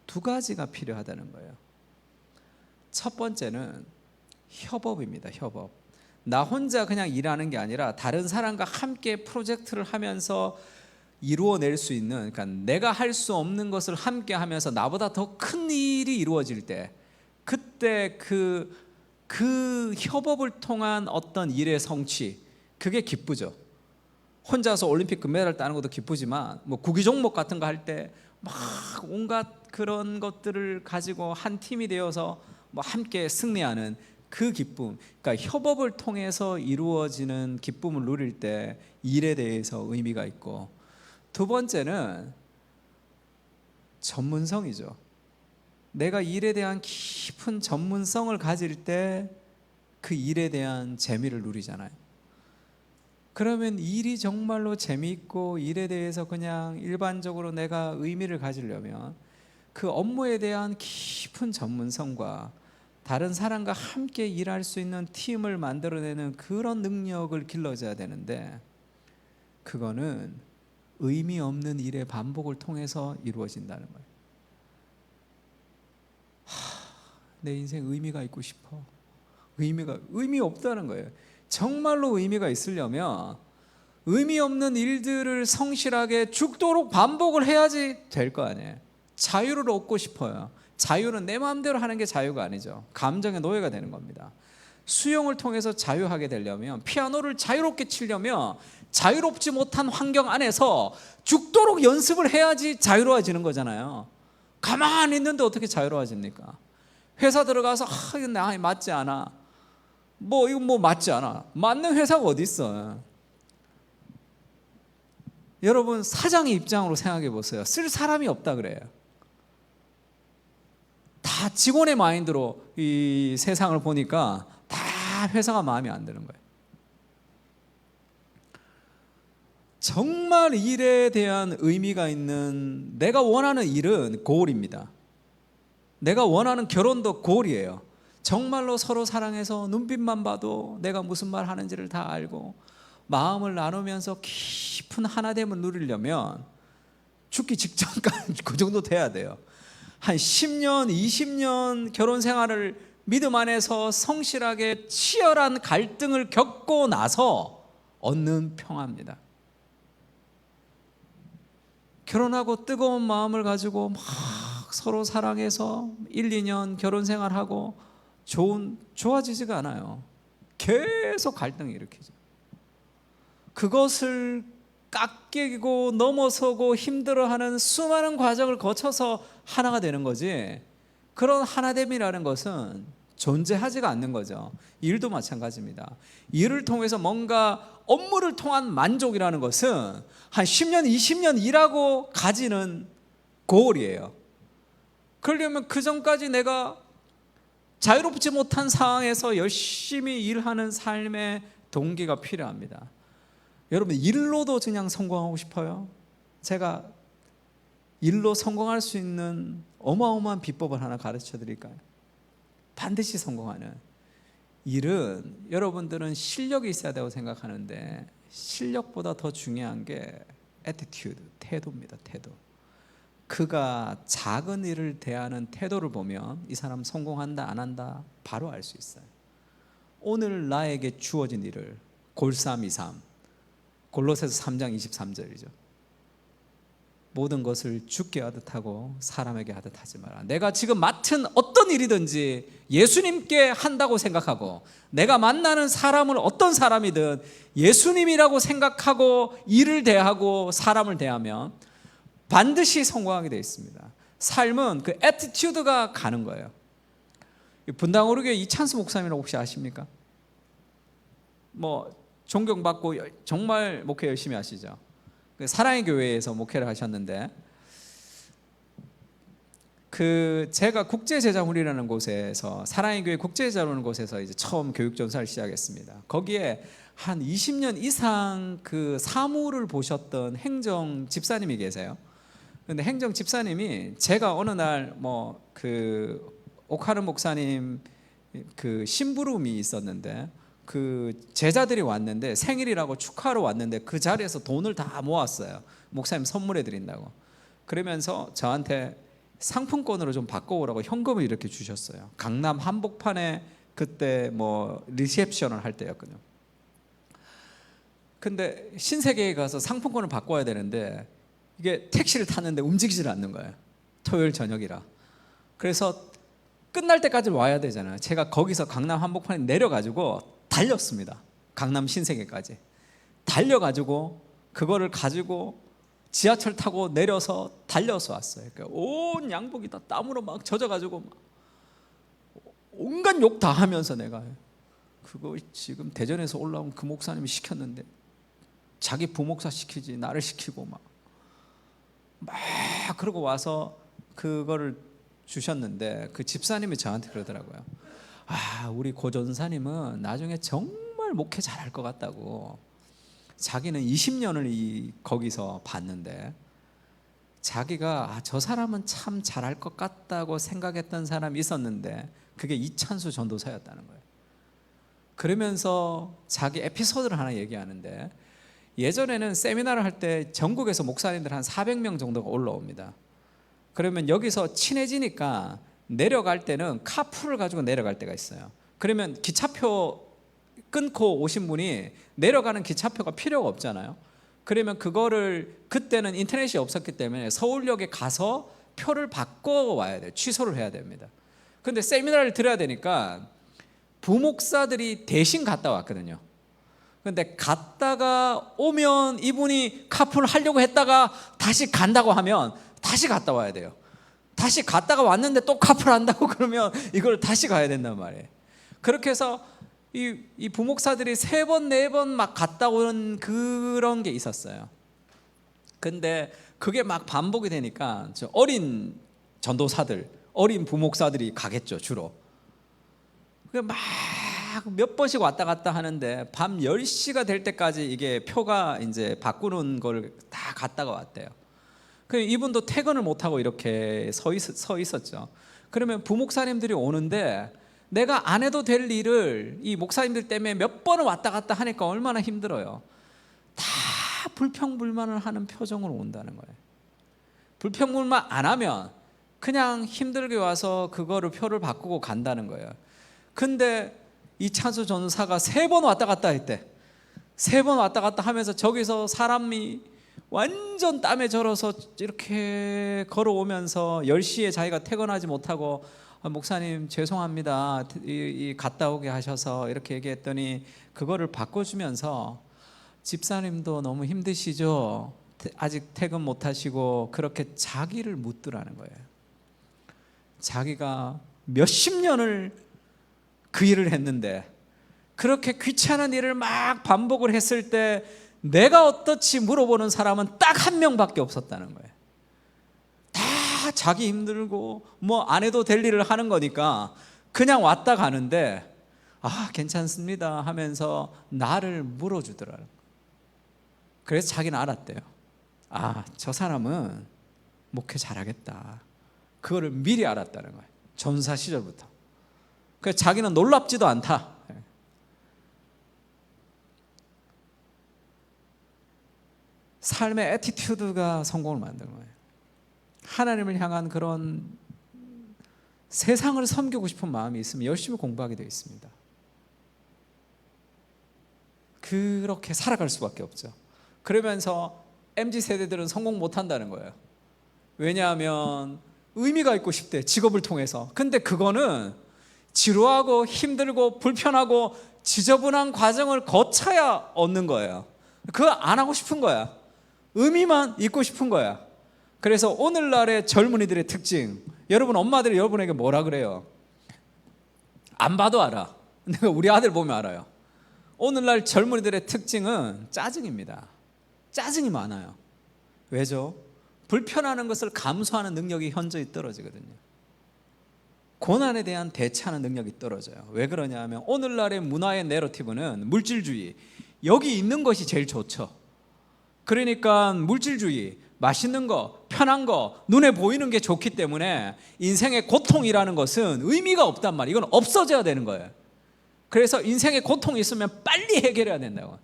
두 가지가 필요하다는 거예요. 첫 번째는 협업입니다. 협업. 나 혼자 그냥 일하는 게 아니라 다른 사람과 함께 프로젝트를 하면서 이루어낼 수 있는, 그러니까 내가 할 수 없는 것을 함께 하면서 나보다 더 큰 일이 이루어질 때, 그때 그 협업을 통한 어떤 일의 성취, 그게 기쁘죠. 혼자서 올림픽 금메달 따는 것도 기쁘지만 뭐 구기 종목 같은 거 할 때 막 온갖 그런 것들을 가지고 한 팀이 되어서 뭐 함께 승리하는 그 기쁨, 그러니까 협업을 통해서 이루어지는 기쁨을 누릴 때 일에 대해서 의미가 있고, 두 번째는 전문성이죠. 내가 일에 대한 깊은 전문성을 가질 때 그 일에 대한 재미를 누리잖아요. 그러면 일이 정말로 재미있고 일에 대해서 그냥 일반적으로 내가 의미를 가지려면 그 업무에 대한 깊은 전문성과 다른 사람과 함께 일할 수 있는 팀을 만들어내는 그런 능력을 길러줘야 되는데, 그거는 의미 없는 일의 반복을 통해서 이루어진다는 거예요. 내 인생 의미가 있고 싶어. 의미 없다는 거예요. 정말로 의미가 있으려면 의미 없는 일들을 성실하게 죽도록 반복을 해야지 될 거 아니에요. 자유를 얻고 싶어요. 자유는 내 마음대로 하는 게 자유가 아니죠. 감정의 노예가 되는 겁니다. 수영을 통해서 자유하게 되려면, 피아노를 자유롭게 치려면 자유롭지 못한 환경 안에서 죽도록 연습을 해야지 자유로워지는 거잖아요. 가만히 있는데 어떻게 자유로워집니까? 회사 들어가서 이거 나 맞지 않아. 이거 맞지 않아. 맞는 회사가 어디 있어? 여러분, 사장의 입장으로 생각해 보세요. 쓸 사람이 없다 그래요. 다 직원의 마인드로 이 세상을 보니까 다 회사가 마음에 안 드는 거예요. 정말 일에 대한 의미가 있는, 내가 원하는 일은 고올입니다. 내가 원하는 결혼도 고올이에요. 정말로 서로 사랑해서 눈빛만 봐도 내가 무슨 말 하는지를 다 알고 마음을 나누면서 깊은 하나됨을 누리려면 죽기 직전까지 그 정도 돼야 돼요. 한 10년, 20년 결혼 생활을 믿음 안에서 성실하게 치열한 갈등을 겪고 나서 얻는 평화입니다. 결혼하고 뜨거운 마음을 가지고 막 서로 사랑해서 1, 2년 결혼 생활하고 좋아지지가 않아요. 계속 갈등을 일으키죠. 그것을 깎이고 넘어서고 힘들어하는 수많은 과정을 거쳐서 하나가 되는 거지, 그런 하나됨이라는 것은 존재하지가 않는 거죠. 일도 마찬가지입니다. 일을 통해서 뭔가 업무를 통한 만족이라는 것은 한 10년, 20년 일하고 가지는 고올이에요. 그러려면 그 전까지 내가 자유롭지 못한 상황에서 열심히 일하는 삶의 동기가 필요합니다. 여러분, 일로도 그냥 성공하고 싶어요? 제가 일로 성공할 수 있는 어마어마한 비법을 하나 가르쳐 드릴까요? 반드시 성공하는 일은, 여러분들은 실력이 있어야 되고 생각하는데 실력보다 더 중요한 게 attitude, 태도입니다. 태도. 그가 작은 일을 대하는 태도를 보면 이 사람 성공한다 안 한다 바로 알 수 있어요. 오늘 나에게 주어진 일을 골삼이삼, 골로새서 3장 23절이죠. 모든 것을 주께 하듯 하고 사람에게 하듯 하지 마라. 내가 지금 맡은 어떤 일이든지 예수님께 한다고 생각하고, 내가 만나는 사람을 어떤 사람이든 예수님이라고 생각하고 일을 대하고 사람을 대하면 반드시 성공하게 되어 있습니다. 삶은 그 애티튜드가 가는 거예요. 분당오르교회 이찬수 목사님이라고 혹시 아십니까? 존경받고 정말 목회 열심히 하시죠. 사랑의 교회에서 목회를 하셨는데, 제가 국제제자훈련이라는 곳에서, 사랑의 교회 국제제자훈련 곳에서 이제 처음 교육전사를 시작했습니다. 거기에 한 20년 이상 그 사무를 보셨던 행정 집사님이 계세요. 근데 행정 집사님이, 제가 어느 날 오카르 목사님 심부름이 있었는데, 그 제자들이 왔는데 생일이라고 축하하러 왔는데 그 자리에서 돈을 다 모았어요. 목사님 선물해 드린다고. 그러면서 저한테 상품권으로 좀 바꿔오라고 현금을 이렇게 주셨어요. 강남 한복판에 그때 리셉션을 할 때였거든요. 근데 신세계에 가서 상품권을 바꿔야 되는데 이게 택시를 탔는데 움직이질 않는 거예요. 토요일 저녁이라. 그래서 끝날 때까지 와야 되잖아요. 제가 거기서 강남 한복판에 내려가지고 달렸습니다. 강남 신세계까지 달려가지고 그거를 가지고 지하철 타고 내려서 달려서 왔어요. 그러니까 온 양복이 다 땀으로 막 젖어가지고 온갖 욕 다 하면서 내가 그거 지금 대전에서 올라온 그 목사님이 시켰는데 자기 부목사 시키지 나를 시키고 막 그러고 와서 그거를 주셨는데 그 집사님이 저한테 그러더라고요. 우리 고 전사님은 나중에 정말 목회 잘할 것 같다고. 자기는 20년을 거기서 봤는데 자기가 저 사람은 참 잘할 것 같다고 생각했던 사람이 있었는데 그게 이찬수 전도사였다는 거예요. 그러면서 자기 에피소드를 하나 얘기하는데, 예전에는 세미나를 할 때 전국에서 목사님들 한 400명 정도가 올라옵니다. 그러면 여기서 친해지니까 내려갈 때는 카풀을 가지고 내려갈 때가 있어요. 그러면 기차표 끊고 오신 분이 내려가는 기차표가 필요가 없잖아요. 그러면 그거를, 그때는 인터넷이 없었기 때문에 서울역에 가서 표를 바꿔 와야 돼요. 취소를 해야 됩니다. 근데 세미나를 들어야 되니까 부목사들이 대신 갔다 왔거든요. 근데 갔다가 오면 이분이 카풀 하려고 했다가 다시 간다고 하면 다시 갔다 와야 돼요. 다시 갔다가 왔는데 또 카풀 한다고 그러면 이걸 다시 가야 된단 말이에요. 그렇게 해서 이 부목사들이 3번 4번 막 갔다 오는 그런 게 있었어요. 근데 그게 막 반복이 되니까 저 어린 전도사들, 어린 부목사들이 가겠죠, 주로. 막 몇 번씩 왔다 갔다 하는데 밤 10시가 될 때까지 이게 표가 이제 바꾸는 걸 다 갔다가 왔대요. 이분도 퇴근을 못하고 이렇게 서 있었죠. 그러면 부목사님들이 오는데 내가 안 해도 될 일을 이 목사님들 때문에 몇 번을 왔다 갔다 하니까 얼마나 힘들어요. 다 불평불만을 하는 표정으로 온다는 거예요. 불평불만 안 하면 그냥 힘들게 와서 그거를 표를 바꾸고 간다는 거예요. 근데 이찬수 전사가 3번 왔다 갔다 했대. 3번 왔다 갔다 하면서 저기서 사람이 완전 땀에 절어서 이렇게 걸어오면서 10시에 자기가 퇴근하지 못하고 목사님 죄송합니다, 갔다 오게 하셔서 이렇게 얘기했더니 그거를 바꿔주면서 집사님도 너무 힘드시죠? 아직 퇴근 못하시고, 그렇게 자기를 묻더라는 거예요. 자기가 몇십 년을 그 일을 했는데 그렇게 귀찮은 일을 막 반복을 했을 때 내가 어떻지 물어보는 사람은 딱 한 명밖에 없었다는 거예요. 다 자기 힘들고 뭐 안 해도 될 일을 하는 거니까 그냥 왔다 가는데 괜찮습니다 하면서 나를 물어주더라고요. 그래서 자기는 알았대요. 저 사람은 목회 잘하겠다. 그거를 미리 알았다는 거예요. 전사 시절부터. 그래서 자기는 놀랍지도 않다. 삶의 애티튜드가 성공을 만드는 거예요. 하나님을 향한 그런 세상을 섬기고 싶은 마음이 있으면 열심히 공부하게 되어 있습니다. 그렇게 살아갈 수밖에 없죠. 그러면서 MZ세대들은 성공 못한다는 거예요. 왜냐하면 의미가 있고 싶대, 직업을 통해서. 근데 그거는 지루하고 힘들고 불편하고 지저분한 과정을 거쳐야 얻는 거예요. 그거 안 하고 싶은 거야. 의미만 있고 싶은 거야. 그래서 오늘날의 젊은이들의 특징, 여러분 엄마들이 여러분에게 뭐라 그래요? 안 봐도 알아. 내가 우리 아들 보면 알아요. 오늘날 젊은이들의 특징은 짜증입니다. 짜증이 많아요. 왜죠? 불편하는 것을 감수하는 능력이 현저히 떨어지거든요. 고난에 대한 대처하는 능력이 떨어져요. 왜 그러냐 하면 오늘날의 문화의 내러티브는 물질주의, 여기 있는 것이 제일 좋죠. 그러니까 물질주의, 맛있는 거, 편한 거, 눈에 보이는 게 좋기 때문에 인생의 고통이라는 것은 의미가 없단 말이에요. 이건 없어져야 되는 거예요. 그래서 인생의 고통이 있으면 빨리 해결해야 된다고.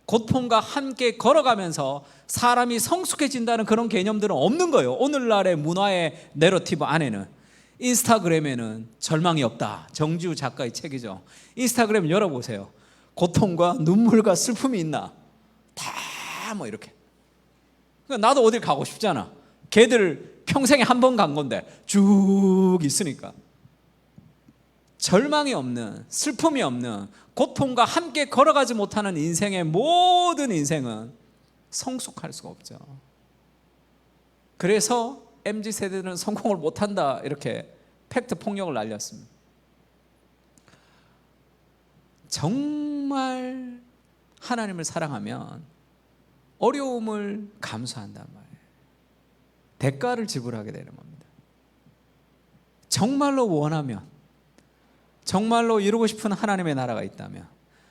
고통과 함께 걸어가면서 사람이 성숙해진다는 그런 개념들은 없는 거예요. 오늘날의 문화의 내러티브 안에는. 인스타그램에는 절망이 없다. 정지우 작가의 책이죠. 인스타그램 열어보세요. 고통과 눈물과 슬픔이 있나? 다 뭐 이렇게. 그러니까 나도 어딜 가고 싶잖아. 걔들 평생에 한 번 간 건데 쭉 있으니까. 절망이 없는, 슬픔이 없는, 고통과 함께 걸어가지 못하는 인생의 모든 인생은 성숙할 수가 없죠. 그래서 MZ세대는 성공을 못한다, 이렇게 팩트 폭력을 날렸습니다. 정말 하나님을 사랑하면 어려움을 감수한단 말이에요. 대가를 지불하게 되는 겁니다. 정말로 원하면, 정말로 이루고 싶은 하나님의 나라가 있다면,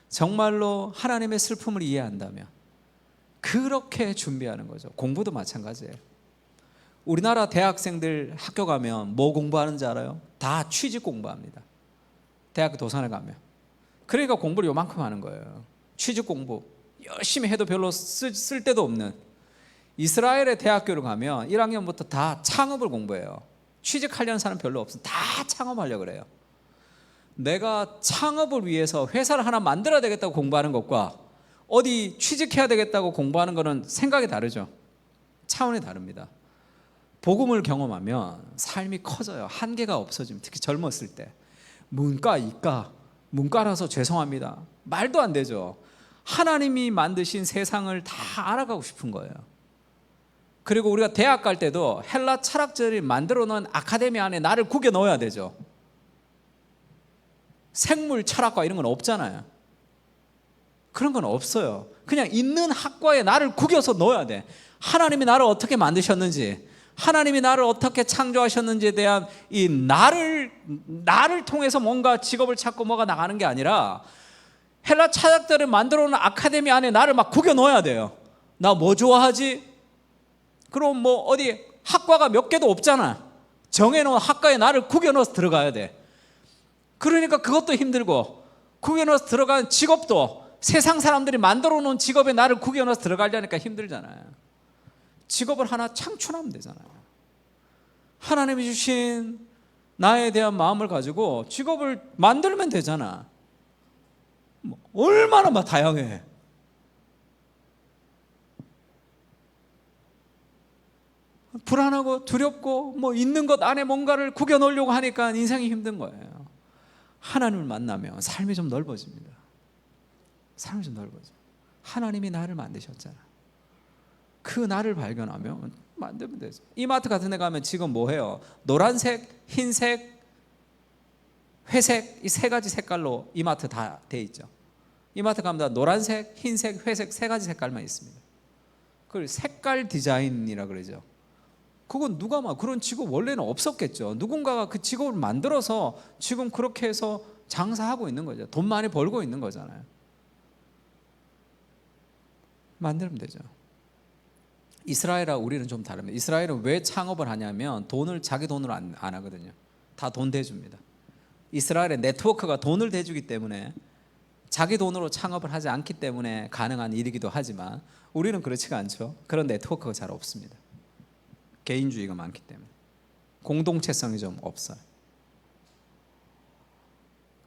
정말로 하나님의 슬픔을 이해한다면 그렇게 준비하는 거죠. 공부도 마찬가지예요. 우리나라 대학생들 학교 가면 뭐 공부하는지 알아요? 다 취직 공부합니다. 대학교 도산에 가면. 그러니까 공부를 요만큼 하는 거예요. 취직 공부 열심히 해도 별로 쓸 데도 없는. 이스라엘의 대학교를 가면 1학년부터 다 창업을 공부해요. 취직하려는 사람 별로 없어. 다 창업하려고 그래요. 내가 창업을 위해서 회사를 하나 만들어야 되겠다고 공부하는 것과 어디 취직해야 되겠다고 공부하는 것은 생각이 다르죠. 차원이 다릅니다. 복음을 경험하면 삶이 커져요. 한계가 없어집니다. 특히 젊었을 때. 문과, 이과, 문과라서 죄송합니다. 말도 안 되죠. 하나님이 만드신 세상을 다 알아가고 싶은 거예요. 그리고 우리가 대학 갈 때도 헬라 철학자들이 만들어 놓은 아카데미 안에 나를 구겨 넣어야 되죠. 생물 철학과 이런 건 없잖아요. 그런 건 없어요. 그냥 있는 학과에 나를 구겨서 넣어야 돼. 하나님이 나를 어떻게 만드셨는지, 하나님이 나를 어떻게 창조하셨는지에 대한 이 나를 통해서 뭔가 직업을 찾고 뭐가 나가는 게 아니라 헬라 철학자들을 만들어 놓은 아카데미 안에 나를 막 구겨 넣어야 돼요. 나 뭐 좋아하지? 그럼 뭐 어디 학과가 몇 개도 없잖아. 정해놓은 학과에 나를 구겨 넣어서 들어가야 돼. 그러니까 그것도 힘들고, 구겨 넣어서 들어간 직업도 세상 사람들이 만들어 놓은 직업에 나를 구겨 넣어서 들어가려니까 힘들잖아요. 직업을 하나 창출하면 되잖아요. 하나님이 주신 나에 대한 마음을 가지고 직업을 만들면 되잖아. 얼마나 막 다양해. 불안하고 두렵고 뭐 있는 것 안에 뭔가를 구겨 넣으려고 하니까 인생이 힘든 거예요. 하나님을 만나면 삶이 좀 넓어집니다. 삶이 좀 넓어져. 하나님이 나를 만드셨잖아. 그 나를 발견하면 만들면 되죠. 이마트 같은 데 가면 지금 뭐 해요? 노란색, 흰색, 회색, 이 세 가지 색깔로 이마트 다 돼 있죠. 이마트 가면 다 노란색, 흰색, 회색 세 가지 색깔만 있습니다. 그걸 색깔 디자인이라 그러죠. 그건 누가 막 그런 직업 원래는 없었겠죠. 누군가가 그 직업을 만들어서 지금 그렇게 해서 장사하고 있는 거죠. 돈 많이 벌고 있는 거잖아요. 만들면 되죠. 이스라엘하고 우리는 좀 다릅니다. 이스라엘은 왜 창업을 하냐면 자기 돈으로 안 하거든요. 다 돈 대줍니다. 이스라엘의 네트워크가 돈을 대주기 때문에 자기 돈으로 창업을 하지 않기 때문에 가능한 일이기도 하지만 우리는 그렇지가 않죠. 그런 네트워크가 잘 없습니다. 개인주의가 많기 때문에 공동체성이 좀 없어요.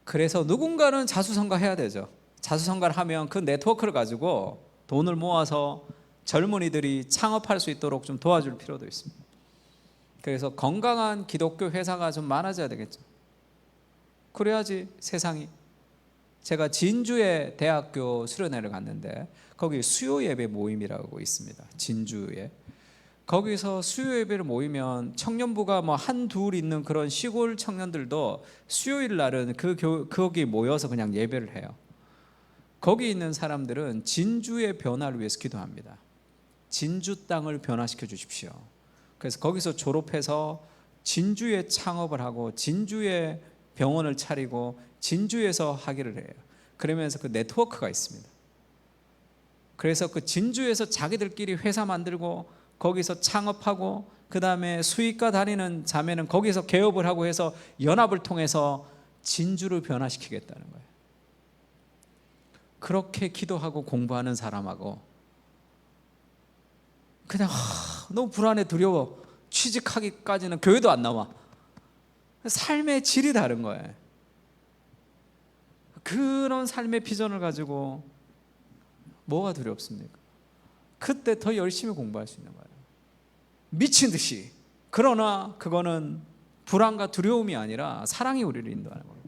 그래서 누군가는 자수성가해야 되죠. 자수성가를 하면 그 네트워크를 가지고 돈을 모아서 젊은이들이 창업할 수 있도록 좀 도와줄 필요도 있습니다. 그래서 건강한 기독교 회사가 좀 많아져야 되겠죠. 그래야지 세상이. 제가 진주의 대학교 수련회를 갔는데 거기 수요 예배 모임이라고 있습니다. 진주에. 거기서 수요 예배를 모이면 청년부가 뭐 한둘 있는 그런 시골 청년들도 수요일 날은 거기 모여서 그냥 예배를 해요. 거기 있는 사람들은 진주의 변화를 위해서 기도합니다. 진주 땅을 변화시켜 주십시오. 그래서 거기서 졸업해서 진주에 창업을 하고 진주에 병원을 차리고 진주에서 하기를 해요. 그러면서 그 네트워크가 있습니다. 그래서 그 진주에서 자기들끼리 회사 만들고 거기서 창업하고 그 다음에 수의과 다니는 자매는 거기서 개업을 하고 해서 연합을 통해서 진주를 변화시키겠다는 거예요. 그렇게 기도하고 공부하는 사람하고 그냥 너무 불안해 두려워 취직하기까지는 교회도 안 나와. 삶의 질이 다른 거예요. 그런 삶의 비전을 가지고 뭐가 두렵습니까? 그때 더 열심히 공부할 수 있는 거예요. 미친 듯이. 그러나 그거는 불안과 두려움이 아니라 사랑이 우리를 인도하는 거예요.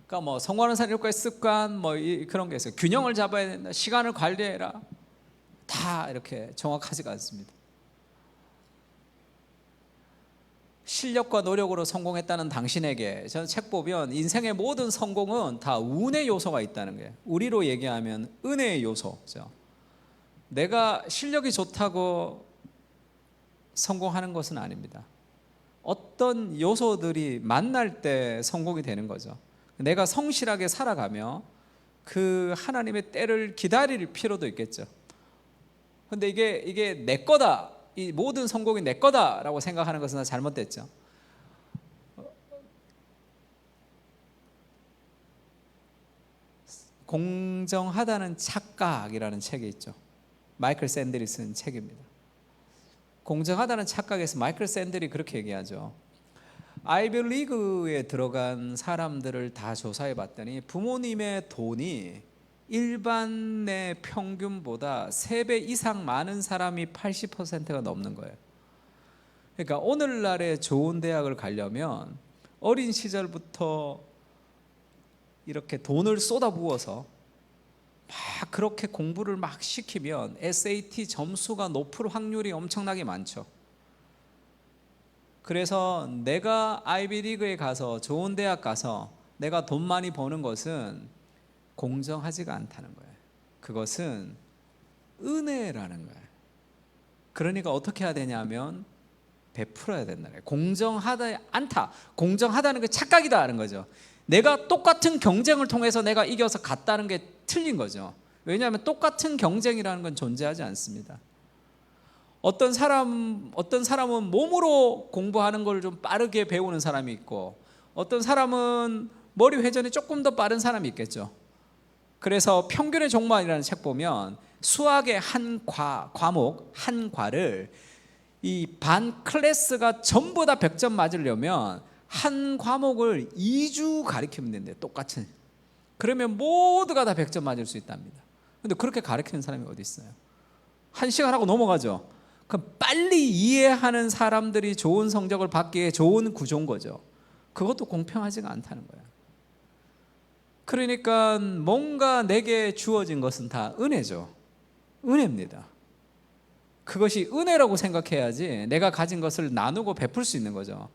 그러니까 뭐 성공하는 사람의 습관 뭐 그런 게 있어요. 균형을 잡아야 된다. 시간을 관리해라. 다 이렇게 정확하지가 않습니다. 실력과 노력으로 성공했다는 당신에게 저는 책 보면 인생의 모든 성공은 다 운의 요소가 있다는 거예요. 우리로 얘기하면 은혜의 요소죠. 내가 실력이 좋다고 성공하는 것은 아닙니다. 어떤 요소들이 만날 때 성공이 되는 거죠. 내가 성실하게 살아가며 그 하나님의 때를 기다릴 필요도 있겠죠. 근데 이게 내 거다, 이 모든 성공이 내 거다라고 생각하는 것은 잘못됐죠. 공정하다는 착각이라는 책이 있죠. 마이클 샌들이 쓴 책입니다. 공정하다는 착각에서 마이클 샌들이 그렇게 얘기하죠. 아이비리그에 들어간 사람들을 다 조사해 봤더니 부모님의 돈이 일반의 평균보다 3배 이상 많은 사람이 80%가 넘는 거예요. 그러니까 오늘날의 좋은 대학을 가려면 어린 시절부터 이렇게 돈을 쏟아부어서 막 그렇게 공부를 막 시키면 SAT 점수가 높을 확률이 엄청나게 많죠. 그래서 내가 아이비리그에 가서 좋은 대학 가서 내가 돈 많이 버는 것은 공정하지가 않다는 거예요. 그것은 은혜라는 거예요. 그러니까 어떻게 해야 되냐면 베풀어야 된다는 거예요. 공정하지 않다, 공정하다는 게 착각이다 하는 거죠. 내가 똑같은 경쟁을 통해서 내가 이겨서 갔다는 게 틀린 거죠. 왜냐하면 똑같은 경쟁이라는 건 존재하지 않습니다. 어떤 사람은 몸으로 공부하는 걸 좀 빠르게 배우는 사람이 있고, 어떤 사람은 머리 회전이 조금 더 빠른 사람이 있겠죠. 그래서 평균의 종말이라는 책 보면 수학의 한 과목 한 과를 이 반 클래스가 전부 다 100점 맞으려면 한 과목을 2주 가르치면 된대요. 똑같은. 그러면 모두가 다 100점 맞을 수 있답니다. 근데 그렇게 가르치는 사람이 어디 있어요? 1시간 하고 넘어가죠. 그럼 빨리 이해하는 사람들이 좋은 성적을 받기에 좋은 구조인 거죠. 그것도 공평하지가 않다는 거예요. 그러니까 뭔가 내게 주어진 것은 다 은혜죠. 은혜입니다. 그것이 은혜라고 생각해야지 내가 가진 것을 나누고 베풀 수 있는 거죠.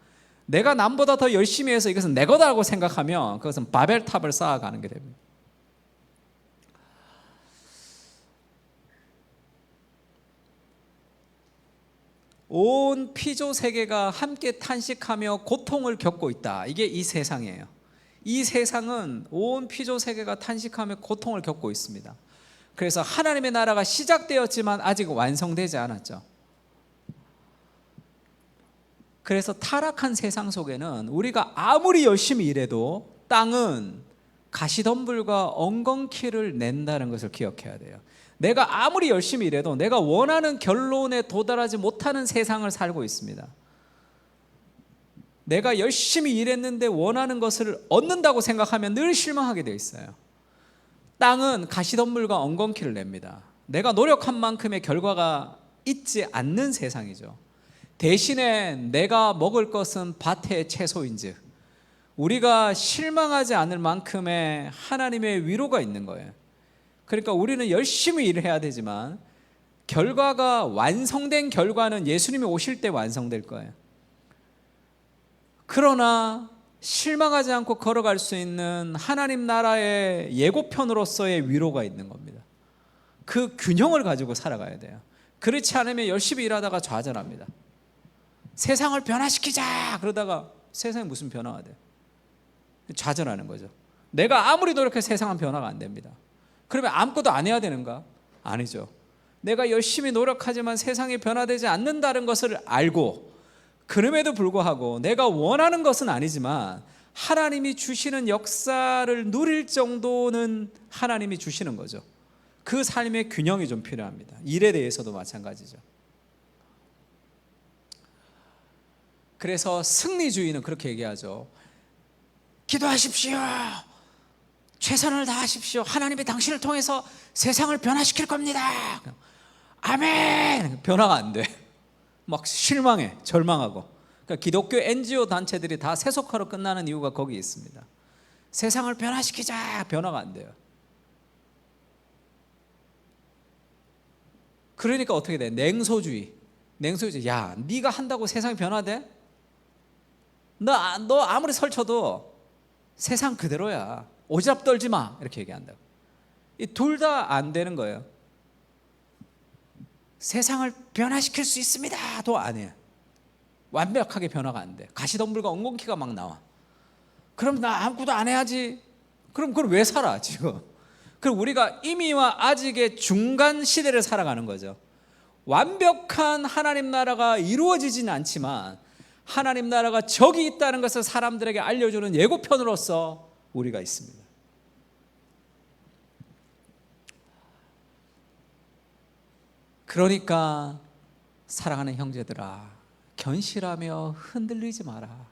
내가 남보다 더 열심히 해서 이것은 내 거다라고 생각하면 그것은 바벨탑을 쌓아가는 게 됩니다. 온 피조 세계가 함께 탄식하며 고통을 겪고 있다. 이게 이 세상이에요. 이 세상은 온 피조 세계가 탄식하며 고통을 겪고 있습니다. 그래서 하나님의 나라가 시작되었지만 아직 완성되지 않았죠. 그래서 타락한 세상 속에는 우리가 아무리 열심히 일해도 땅은 가시덤불과 엉겅퀴를 낸다는 것을 기억해야 돼요. 내가 아무리 열심히 일해도 내가 원하는 결론에 도달하지 못하는 세상을 살고 있습니다. 내가 열심히 일했는데 원하는 것을 얻는다고 생각하면 늘 실망하게 되어 있어요. 땅은 가시덤불과 엉겅퀴를 냅니다. 내가 노력한 만큼의 결과가 있지 않는 세상이죠. 대신에 내가 먹을 것은 밭의 채소인즉 우리가 실망하지 않을 만큼의 하나님의 위로가 있는 거예요. 그러니까 우리는 열심히 일을 해야 되지만 결과가 완성된 결과는 예수님이 오실 때 완성될 거예요. 그러나 실망하지 않고 걸어갈 수 있는 하나님 나라의 예고편으로서의 위로가 있는 겁니다. 그 균형을 가지고 살아가야 돼요. 그렇지 않으면 열심히 일하다가 좌절합니다. 세상을 변화시키자 그러다가 세상에 무슨 변화가 돼요? 좌절하는 거죠. 내가 아무리 노력해도 세상은 변화가 안 됩니다. 그러면 아무것도 안 해야 되는가? 아니죠. 내가 열심히 노력하지만 세상이 변화되지 않는다는 것을 알고 그럼에도 불구하고 내가 원하는 것은 아니지만 하나님이 주시는 역사를 누릴 정도는 하나님이 주시는 거죠. 그 삶의 균형이 좀 필요합니다. 일에 대해서도 마찬가지죠. 그래서 승리주의는 그렇게 얘기하죠. 기도하십시오. 최선을 다하십시오. 하나님이 당신을 통해서 세상을 변화시킬 겁니다. 아멘. 변화가 안 돼. 막 실망해, 절망하고. 그러니까 기독교 NGO 단체들이 다 세속화로 끝나는 이유가 거기 있습니다. 세상을 변화시키자. 변화가 안 돼요. 그러니까 어떻게 돼? 냉소주의. 야, 네가 한다고 세상이 변화돼? 너 아무리 설쳐도 세상 그대로야. 오지랖 떨지 마. 이렇게 얘기한다고. 이 둘 다 안 되는 거예요. 세상을 변화시킬 수 있습니다도 아니에요. 완벽하게 변화가 안 돼. 가시덤불과 엉겅퀴가 막 나와. 그럼 나 아무것도 안 해야지. 그럼 그걸 왜 살아 지금? 그럼 우리가 이미와 아직의 중간 시대를 살아가는 거죠. 완벽한 하나님 나라가 이루어지지는 않지만 하나님 나라가 저기 있다는 것을 사람들에게 알려주는 예고편으로서 우리가 있습니다. 그러니까 사랑하는 형제들아, 견실하며 흔들리지 마라.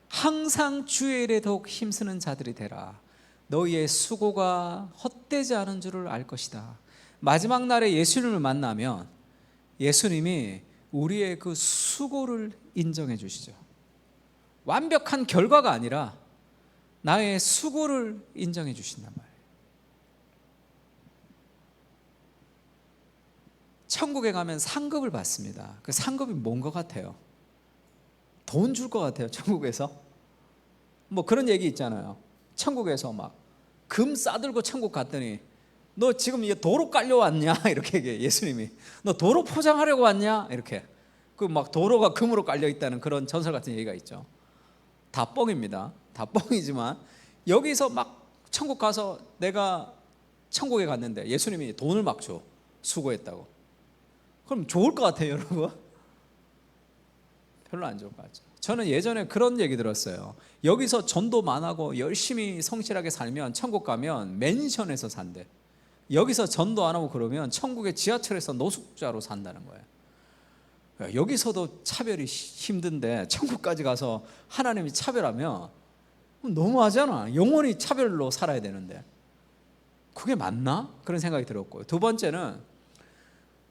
항상 주의 일에 더욱 힘쓰는 자들이 되라. 너희의 수고가 헛되지 않은 줄을 알 것이다. 마지막 날에 예수님을 만나면 예수님이 우리의 그 수고를 인정해 주시죠. 완벽한 결과가 아니라 나의 수고를 인정해 주신단 말이에요. 천국에 가면 상급을 받습니다. 그 상급이 뭔 것 같아요? 돈 줄 것 같아요. 천국에서 뭐 그런 얘기 있잖아요. 천국에서 막 금 싸들고 천국 갔더니 너 지금 이게 도로 깔려왔냐? 이렇게 얘기해. 예수님이 너 도로 포장하려고 왔냐? 이렇게 그 막 도로가 금으로 깔려 있다는 그런 전설 같은 얘기가 있죠. 다 뻥입니다. 다 뻥이지만 여기서 막 천국 가서 내가 천국에 갔는데 예수님이 돈을 막 줘. 수고했다고. 그럼 좋을 것 같아요, 여러분? 별로 안 좋을 것 같죠. 저는 예전에 그런 얘기 들었어요. 여기서 전도만 하고 열심히 성실하게 살면 천국 가면 맨션에서 산대. 여기서 전도 안 하고 그러면 천국의 지하철에서 노숙자로 산다는 거예요. 여기서도 차별이 힘든데 천국까지 가서 하나님이 차별하면 너무하잖아. 영원히 차별로 살아야 되는데 그게 맞나? 그런 생각이 들었고요. 두 번째는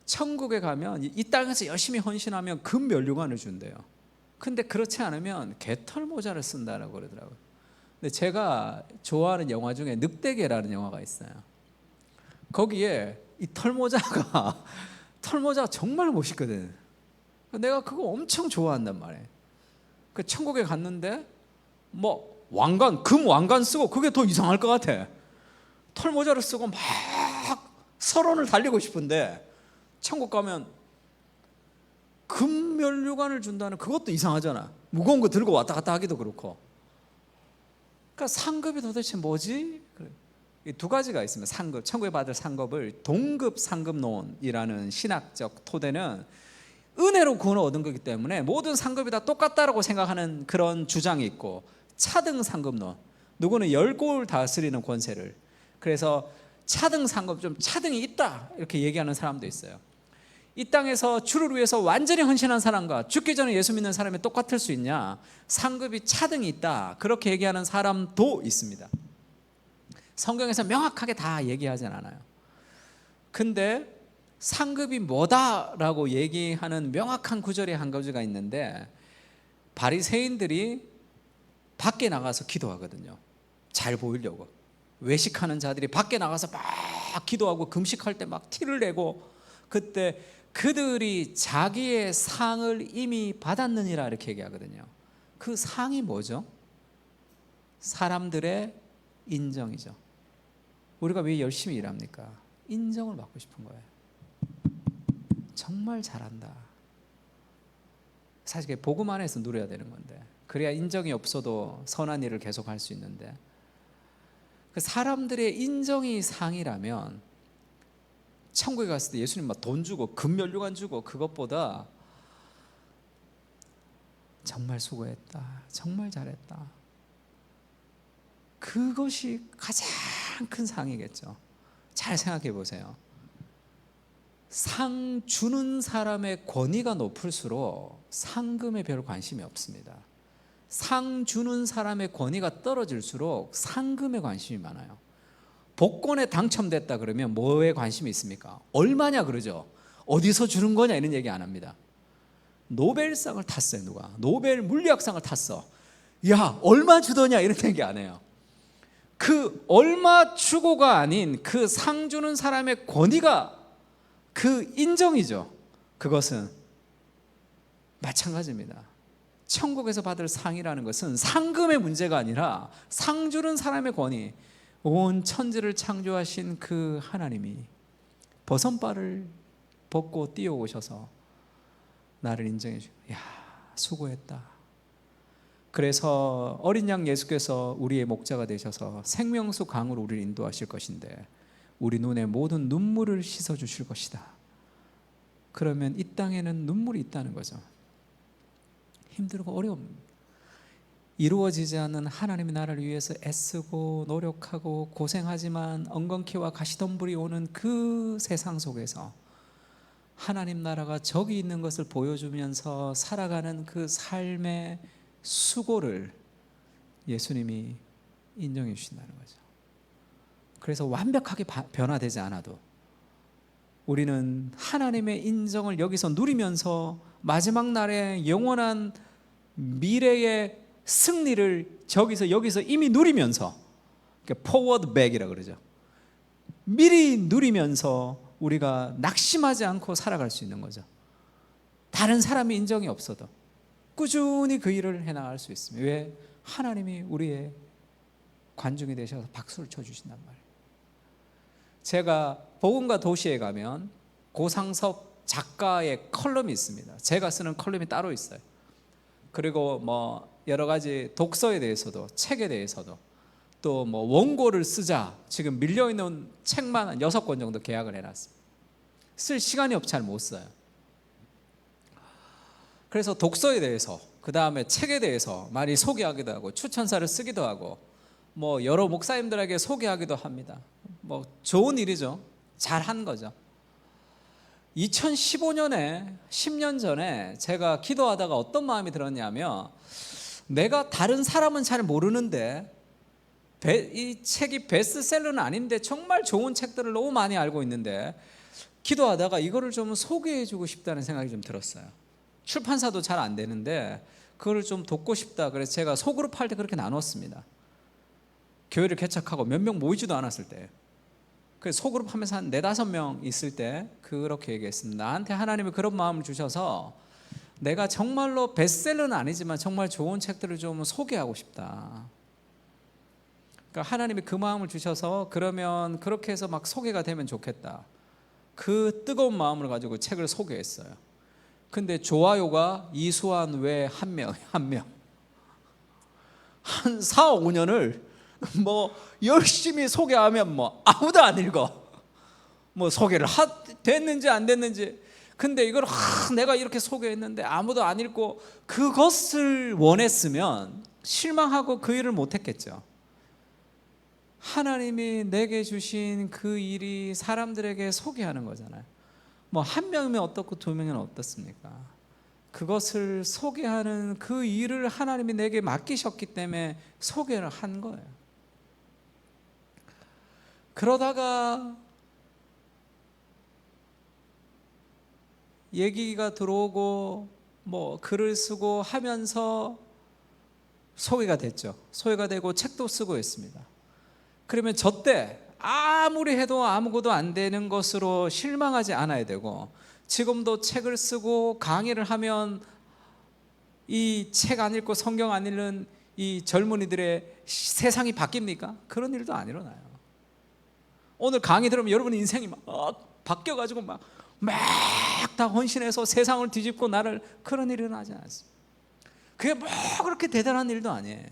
천국에 가면 이 땅에서 열심히 헌신하면 금 면류관을 준대요. 근데 그렇지 않으면 개털 모자를 쓴다라고 그러더라고요. 근데 제가 좋아하는 영화 중에 늑대개라는 영화가 있어요. 거기에 이 털모자가 정말 멋있거든. 내가 그거 엄청 좋아한단 말이에요. 그 천국에 갔는데 뭐 금 왕관 쓰고 그게 더 이상할 것 같아. 털모자를 쓰고 막 서론을 달리고 싶은데 천국 가면 금면류관을 준다는 그것도 이상하잖아. 무거운 거 들고 왔다 갔다 하기도 그렇고. 그러니까 상급이 도대체 뭐지? 이 두 가지가 있습니다. 상급, 천국에 받을 상급을 동급 상급론이라는 신학적 토대는 은혜로 구원을 얻은 거기 때문에 모든 상급이 다 똑같다라고 생각하는 그런 주장이 있고, 차등 상급론, 누구는 10골 다스리는 권세를, 그래서 차등 상급, 좀 차등이 있다 이렇게 얘기하는 사람도 있어요. 이 땅에서 주를 위해서 완전히 헌신한 사람과 죽기 전에 예수 믿는 사람이 똑같을 수 있냐? 상급이 차등이 있다 그렇게 얘기하는 사람도 있습니다. 성경에서 명확하게 다 얘기하진 않아요. 근데 상급이 뭐다라고 얘기하는 명확한 구절이 한 가지가 있는데, 바리새인들이 밖에 나가서 기도하거든요. 잘 보이려고. 외식하는 자들이 밖에 나가서 막 기도하고 금식할 때 막 티를 내고, 그때 그들이 자기의 상을 이미 받았느니라 이렇게 얘기하거든요. 그 상이 뭐죠? 사람들의 인정이죠. 우리가 왜 열심히 일합니까? 인정을 받고 싶은 거예요. 정말 잘한다. 사실 복음 안에서 누려야 되는 건데, 그래야 인정이 없어도 선한 일을 계속 할 수 있는데, 그 사람들의 인정이 상이라면 천국에 갔을 때 예수님 막 돈 주고 금면류관 주고 그것보다 정말 수고했다, 정말 잘했다, 그것이 가장 큰 상이겠죠. 잘 생각해 보세요. 상 주는 사람의 권위가 높을수록 상금에 별 관심이 없습니다. 상 주는 사람의 권위가 떨어질수록 상금에 관심이 많아요. 복권에 당첨됐다 그러면 뭐에 관심이 있습니까? 얼마냐 그러죠. 어디서 주는 거냐 이런 얘기 안 합니다. 노벨상을 탔어요. 누가 노벨 물리학상을 탔어. 야 얼마 주더냐 이런 얘기 안 해요. 그 얼마 주고가 아닌 그 상 주는 사람의 권위가 그 인정이죠. 그것은 마찬가지입니다. 천국에서 받을 상이라는 것은 상금의 문제가 아니라 상 주는 사람의 권위, 온 천지를 창조하신 그 하나님이 버선발을 벗고 뛰어오셔서 나를 인정해 주고, 야, 수고했다. 그래서 어린 양 예수께서 우리의 목자가 되셔서 생명수 강으로 우리를 인도하실 것인데 우리 눈에 모든 눈물을 씻어 주실 것이다. 그러면 이 땅에는 눈물이 있다는 거죠. 힘들고 어려움, 이루어지지 않는 하나님의 나라를 위해서 애쓰고 노력하고 고생하지만 엉겅퀴와 가시덤불이 오는 그 세상 속에서 하나님 나라가 저기 있는 것을 보여주면서 살아가는 그 삶의 수고를 예수님이 인정해 주신다는 거죠. 그래서 완벽하게 변화되지 않아도 우리는 하나님의 인정을 여기서 누리면서 마지막 날에 영원한 미래의 승리를 여기서 이미 누리면서, 포워드 백이라고 그러죠. 미리 누리면서 우리가 낙심하지 않고 살아갈 수 있는 거죠. 다른 사람의 인정이 없어도 꾸준히 그 일을 해나갈 수 있습니다. 왜? 하나님이 우리의 관중이 되셔서 박수를 쳐주신단 말이에요. 제가 복음과 도시에 가면 고상섭 작가의 컬럼이 있습니다. 제가 쓰는 컬럼이 따로 있어요. 그리고 뭐 여러 가지 독서에 대해서도, 책에 대해서도, 또 뭐 원고를 쓰자 지금 밀려있는 책만 한 6권 정도 계약을 해놨습니다. 쓸 시간이 없이 잘 못 써요. 그래서 독서에 대해서, 그 다음에 책에 대해서 많이 소개하기도 하고 추천사를 쓰기도 하고 뭐 여러 목사님들에게 소개하기도 합니다. 뭐 좋은 일이죠. 잘한 거죠. 2015년에 10년 전에 제가 기도하다가 어떤 마음이 들었냐면, 내가 다른 사람은 잘 모르는데 이 책이 베스트셀러는 아닌데 정말 좋은 책들을 너무 많이 알고 있는데 기도하다가 이거를 좀 소개해 주고 싶다는 생각이 좀 들었어요. 출판사도 잘 안 되는데 그거를 좀 돕고 싶다. 그래서 제가 소그룹 할 때 그렇게 나눴습니다. 교회를 개척하고 몇 명 모이지도 않았을 때, 그래서 소그룹 하면서 한 4-5명 있을 때 그렇게 얘기했습니다. 나한테 하나님이 그런 마음을 주셔서 내가 정말로 베스트셀러는 아니지만 정말 좋은 책들을 좀 소개하고 싶다. 그러니까 하나님이 그 마음을 주셔서 그러면 그렇게 해서 막 소개가 되면 좋겠다. 그 뜨거운 마음을 가지고 책을 소개했어요. 근데 좋아요가 이수환 외 한 명. 한 4-5년을 뭐 열심히 소개하면 뭐 아무도 안 읽어. 뭐 소개를 됐는지 안 됐는지. 근데 이걸 내가 이렇게 소개했는데 아무도 안 읽고, 그것을 원했으면 실망하고 그 일을 못했겠죠. 하나님이 내게 주신 그 일이 사람들에게 소개하는 거잖아요. 뭐 1명이면 어떻고 2명이면 어떻습니까? 그것을 소개하는 그 일을 하나님이 내게 맡기셨기 때문에 소개를 한 거예요. 그러다가 얘기가 들어오고 뭐 글을 쓰고 하면서 소개가 됐죠. 소개가 되고 책도 쓰고 있습니다. 그러면 저 때 아무리 해도 아무것도 안 되는 것으로 실망하지 않아야 되고, 지금도 책을 쓰고 강의를 하면 이 책 안 읽고 성경 안 읽는 이 젊은이들의 세상이 바뀝니까? 그런 일도 안 일어나요. 오늘 강의 들으면 여러분 인생이 막 바뀌어가지고 막 다 헌신해서 세상을 뒤집고 나를, 그런 일이 일어나지 않습니다. 그게 뭐 그렇게 대단한 일도 아니에요.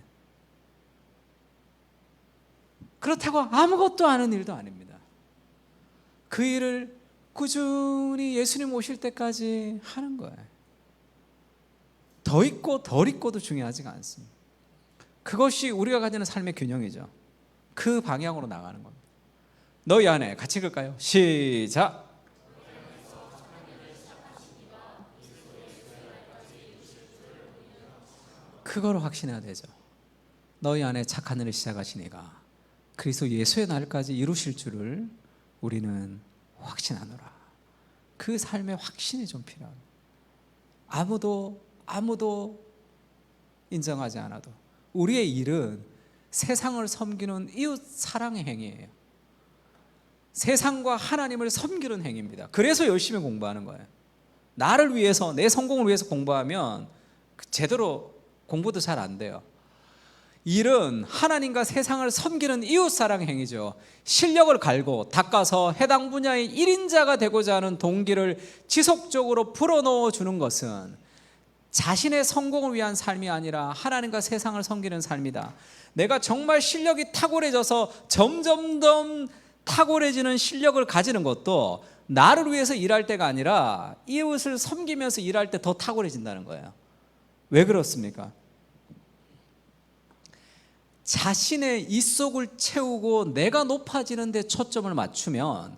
그렇다고 아무것도 아는 일도 아닙니다. 그 일을 꾸준히 예수님 오실 때까지 하는 거예요. 더 있고 덜 있고도 중요하지가 않습니다. 그것이 우리가 가지는 삶의 균형이죠. 그 방향으로 나가는 겁니다. 너희 안에 같이 읽을까요? 시작. 그거를 확신해야 되죠. 너희 안에 착한 일을 시작하시니가 그리스도 예수의 날까지 이루실 줄을 우리는 확신하노라. 그 삶의 확신이 좀 필요합니다. 아무도 인정하지 않아도 우리의 일은 세상을 섬기는 이웃 사랑의 행위예요. 세상과 하나님을 섬기는 행위입니다. 그래서 열심히 공부하는 거예요. 나를 위해서, 내 성공을 위해서 공부하면 제대로 공부도 잘 안 돼요. 일은 하나님과 세상을 섬기는 이웃사랑 행위죠. 실력을 갈고 닦아서 해당 분야의 1인자가 되고자 하는 동기를 지속적으로 불어넣어 주는 것은 자신의 성공을 위한 삶이 아니라 하나님과 세상을 섬기는 삶이다. 내가 정말 실력이 탁월해져서 점점 더 탁월해지는 실력을 가지는 것도 나를 위해서 일할 때가 아니라 이웃을 섬기면서 일할 때 더 탁월해진다는 거예요. 왜 그렇습니까? 자신의 입속을 채우고 내가 높아지는 데 초점을 맞추면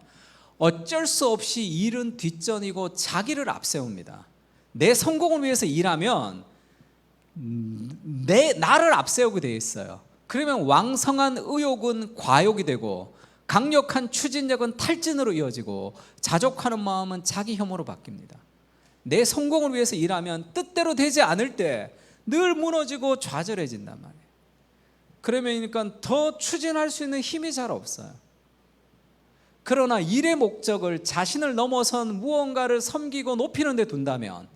어쩔 수 없이 일은 뒷전이고 자기를 앞세웁니다. 내 성공을 위해서 일하면 나를 앞세우게 되어 있어요. 그러면 왕성한 의욕은 과욕이 되고 강력한 추진력은 탈진으로 이어지고 자족하는 마음은 자기 혐오로 바뀝니다. 내 성공을 위해서 일하면 뜻대로 되지 않을 때 늘 무너지고 좌절해진단 말이에요. 그러니까 더 추진할 수 있는 힘이 잘 없어요. 그러나 일의 목적을 자신을 넘어선 무언가를 섬기고 높이는 데 둔다면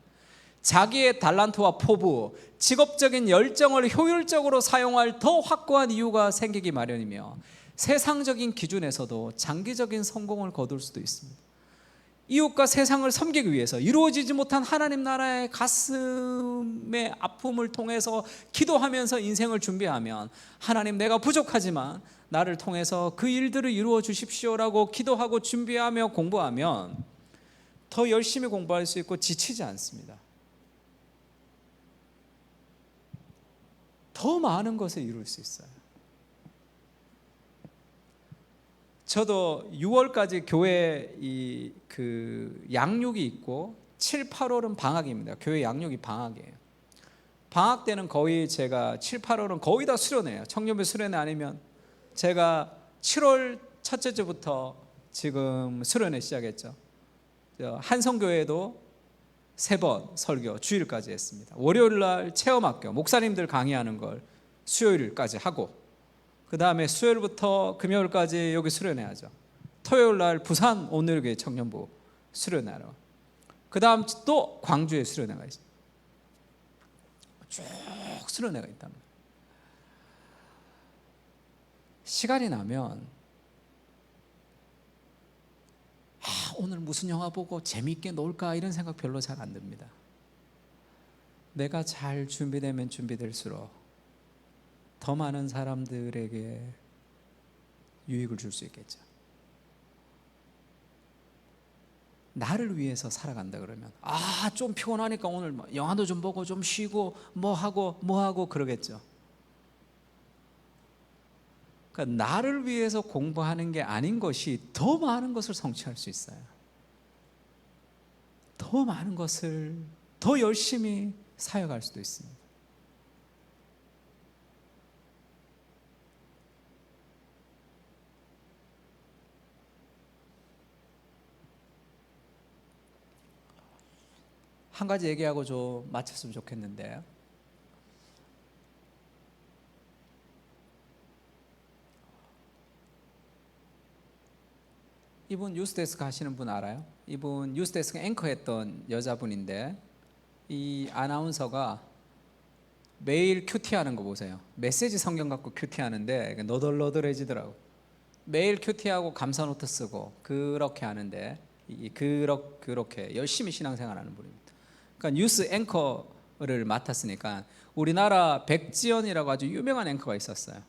자기의 달란트와 포부, 직업적인 열정을 효율적으로 사용할 더 확고한 이유가 생기기 마련이며 세상적인 기준에서도 장기적인 성공을 거둘 수도 있습니다. 이웃과 세상을 섬기기 위해서 이루어지지 못한 하나님 나라의 가슴의 아픔을 통해서 기도하면서 인생을 준비하면 하나님, 내가 부족하지만 나를 통해서 그 일들을 이루어 주십시오라고 기도하고 준비하며 공부하면 더 열심히 공부할 수 있고 지치지 않습니다. 더 많은 것을 이룰 수 있어요. 저도 6월까지 교회 양육이 있고 7, 8월은 방학입니다. 교회 양육이 방학이에요. 방학 때는 거의 제가 7, 8월은 거의 다 수련회예요. 청년부 수련회 아니면 제가 7월 첫째 주부터 지금 수련회 시작했죠. 한성교회도 3번 설교 주일까지 했습니다. 월요일 날 체험학교 목사님들 강의하는 걸 수요일까지 하고, 그 다음에 수요일부터 금요일까지 여기 수련회하죠. 토요일 날 부산 온누리교회 청년부 수련회하러, 그 다음 또 광주에 수련회가 있어요. 쭉 수련회가 있단 말이에요. 시간이 나면 오늘 무슨 영화 보고 재미있게 놀까 이런 생각 별로 잘 안 듭니다. 내가 잘 준비되면 준비될수록 더 많은 사람들에게 유익을 줄 수 있겠죠. 나를 위해서 살아간다 그러면 좀 피곤하니까 오늘 영화도 좀 보고 좀 쉬고 뭐 하고 그러겠죠. 그러니까 나를 위해서 공부하는 게 아닌 것이 더 많은 것을 성취할 수 있어요. 더 많은 것을 더 열심히 사역할 수도 있습니다. 한 가지 얘기하고 좀 마쳤으면 좋겠는데, 이분 뉴스데스크 하시는 분 알아요? 이분 뉴스데스크 앵커 했던 여자분인데, 이 아나운서가 매일 큐티하는 거 보세요. 메시지 성경 갖고 큐티하는데 너덜너덜해지더라고. 매일 큐티하고 감사 노트 쓰고 그렇게 하는데, 그렇게 열심히 신앙생활하는 분입니다. 그러니까 뉴스 앵커를 맡았으니까, 우리나라 백지연이라고 아주 유명한 앵커가 있었어요.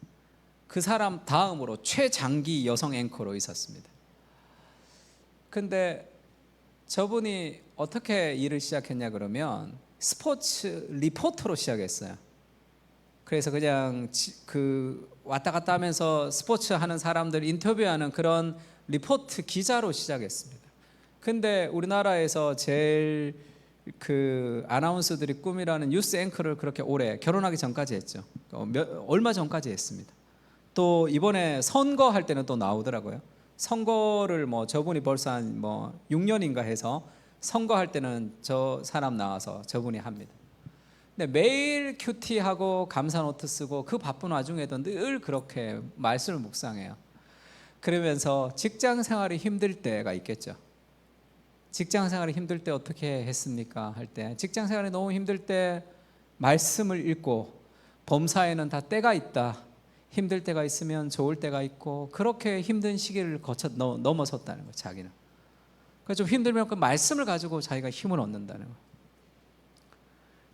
그 사람 다음으로 최장기 여성 앵커로 있었습니다. 근데 저분이 어떻게 일을 시작했냐 그러면 스포츠 리포터로 시작했어요. 그래서 그냥 왔다 갔다 하면서 스포츠 하는 사람들 인터뷰하는 그런 리포트 기자로 시작했습니다. 근데 우리나라에서 제일 아나운서들이 꿈이라는 뉴스 앵커를 그렇게 오래, 결혼하기 전까지 했죠. 얼마 전까지 했습니다. 또 이번에 선거할 때는 또 나오더라고요. 선거를 저분이 벌써 한 6년인가 해서 선거할 때는 저 사람 나와서 저분이 합니다. 근데 매일 큐티하고 감사 노트 쓰고 그 바쁜 와중에도 늘 그렇게 말씀을 묵상해요. 그러면서 직장 생활이 힘들 때가 있겠죠. 직장 생활이 힘들 때 어떻게 했습니까? 할 때, 직장 생활이 너무 힘들 때 말씀을 읽고 범사에는 다 때가 있다. 힘들 때가 있으면 좋을 때가 있고 그렇게 힘든 시기를 거쳐 넘어섰다는 거예요. 자기는. 그래서 좀 힘들면 그 말씀을 가지고 자기가 힘을 얻는다는 거예요.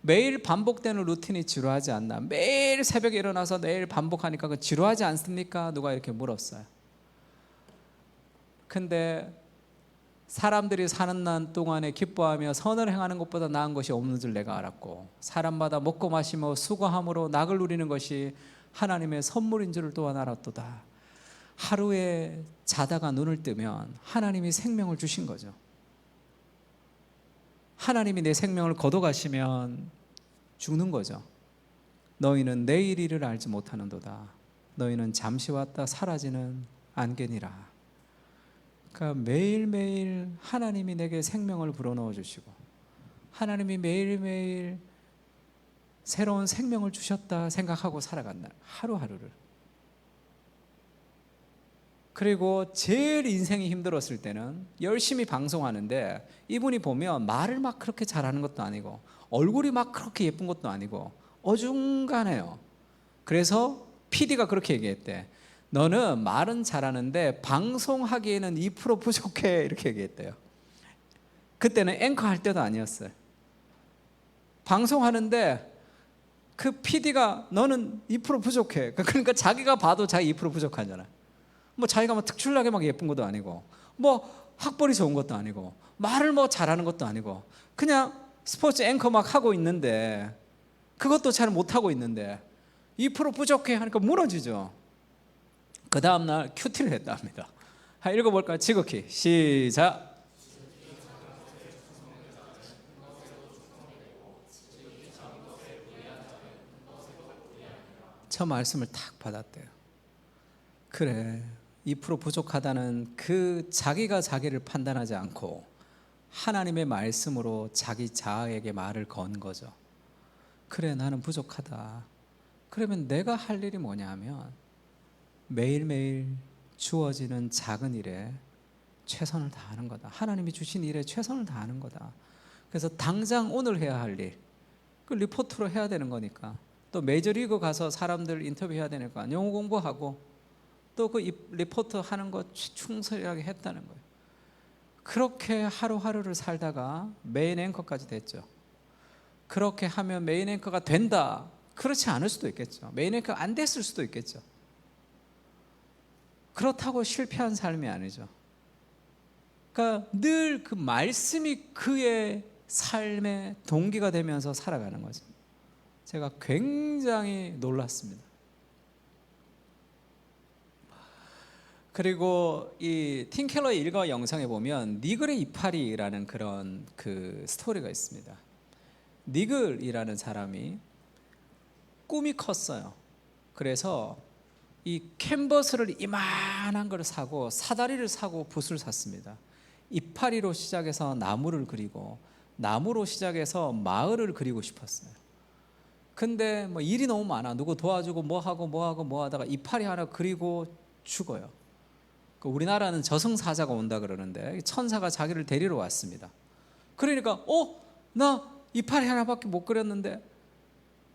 매일 반복되는 루틴이 지루하지 않나? 매일 새벽에 일어나서 매일 반복하니까 그 지루하지 않습니까? 누가 이렇게 물었어요. 근데 사람들이 사는 날 동안에 기뻐하며 선을 행하는 것보다 나은 것이 없는 줄 내가 알았고 사람마다 먹고 마시며 수고함으로 낙을 누리는 것이 하나님의 선물인 줄을 또한 알았도다. 하루에 자다가 눈을 뜨면 하나님이 생명을 주신 거죠. 하나님이 내 생명을 거둬가시면 죽는 거죠. 너희는 내일 일을 알지 못하는도다. 너희는 잠시 왔다 사라지는 안개니라. 그러니까 매일매일 하나님이 내게 생명을 불어넣어 주시고 하나님이 매일매일 새로운 생명을 주셨다 생각하고 살아간다. 하루하루를. 그리고 제일 인생이 힘들었을 때는 열심히 방송하는데 이분이 보면 말을 막 그렇게 잘하는 것도 아니고 얼굴이 막 그렇게 예쁜 것도 아니고 어중간해요. 그래서 PD가 그렇게 얘기했대. 너는 말은 잘하는데 방송하기에는 2% 부족해 이렇게 얘기했대요. 그때는 앵커 할 때도 아니었어요. 방송하는데 그 PD가 너는 2% 부족해. 그러니까 자기가 봐도 자기 2% 부족하잖아. 뭐 자기가 뭐 특출나게 막 예쁜 것도 아니고 뭐 학벌이 좋은 것도 아니고 말을 뭐 잘하는 것도 아니고 그냥 스포츠 앵커 막 하고 있는데 그것도 잘 못하고 있는데 2% 부족해 하니까 무너지죠. 그 다음날 큐티를 했다 합니다. 읽어볼까요? 지극히 시작. 저 말씀을 탁 받았대요. 그래 2% 부족하다는 그 자기가 자기를 판단하지 않고 하나님의 말씀으로 자기 자아에게 말을 건 거죠. 그래 나는 부족하다. 그러면 내가 할 일이 뭐냐 하면 매일매일 주어지는 작은 일에 최선을 다하는 거다. 하나님이 주신 일에 최선을 다하는 거다. 그래서 당장 오늘 해야 할 일, 그 리포트로 해야 되는 거니까 또 메이저리그 가서 사람들 인터뷰해야 되니까 영어 공부하고 또 그 리포트 하는 거 충실하게 했다는 거예요. 그렇게 하루하루를 살다가 메인 앵커까지 됐죠. 그렇게 하면 메인 앵커가 된다. 그렇지 않을 수도 있겠죠. 메인 앵커가 안 됐을 수도 있겠죠. 그렇다고 실패한 삶이 아니죠. 그러니까 늘 그 말씀이 그의 삶의 동기가 되면서 살아가는 거죠. 제가 굉장히 놀랐습니다. 그리고 이 팀 켈러의 일과 영상에 보면 니글의 이파리라는 그런 그 스토리가 있습니다. 니글이라는 사람이 꿈이 컸어요. 그래서 이 캔버스를 이만한 걸 사고 사다리를 사고 붓을 샀습니다. 이파리로 시작해서 나무를 그리고 나무로 시작해서 마을을 그리고 싶었어요. 근데 뭐 일이 너무 많아. 누구 도와주고 뭐 하고 하다가 이파리 하나 그리고 죽어요. 우리나라는 저승사자가 온다 그러는데 천사가 자기를 데리러 왔습니다. 그러니까 나 이파리 하나밖에 못 그렸는데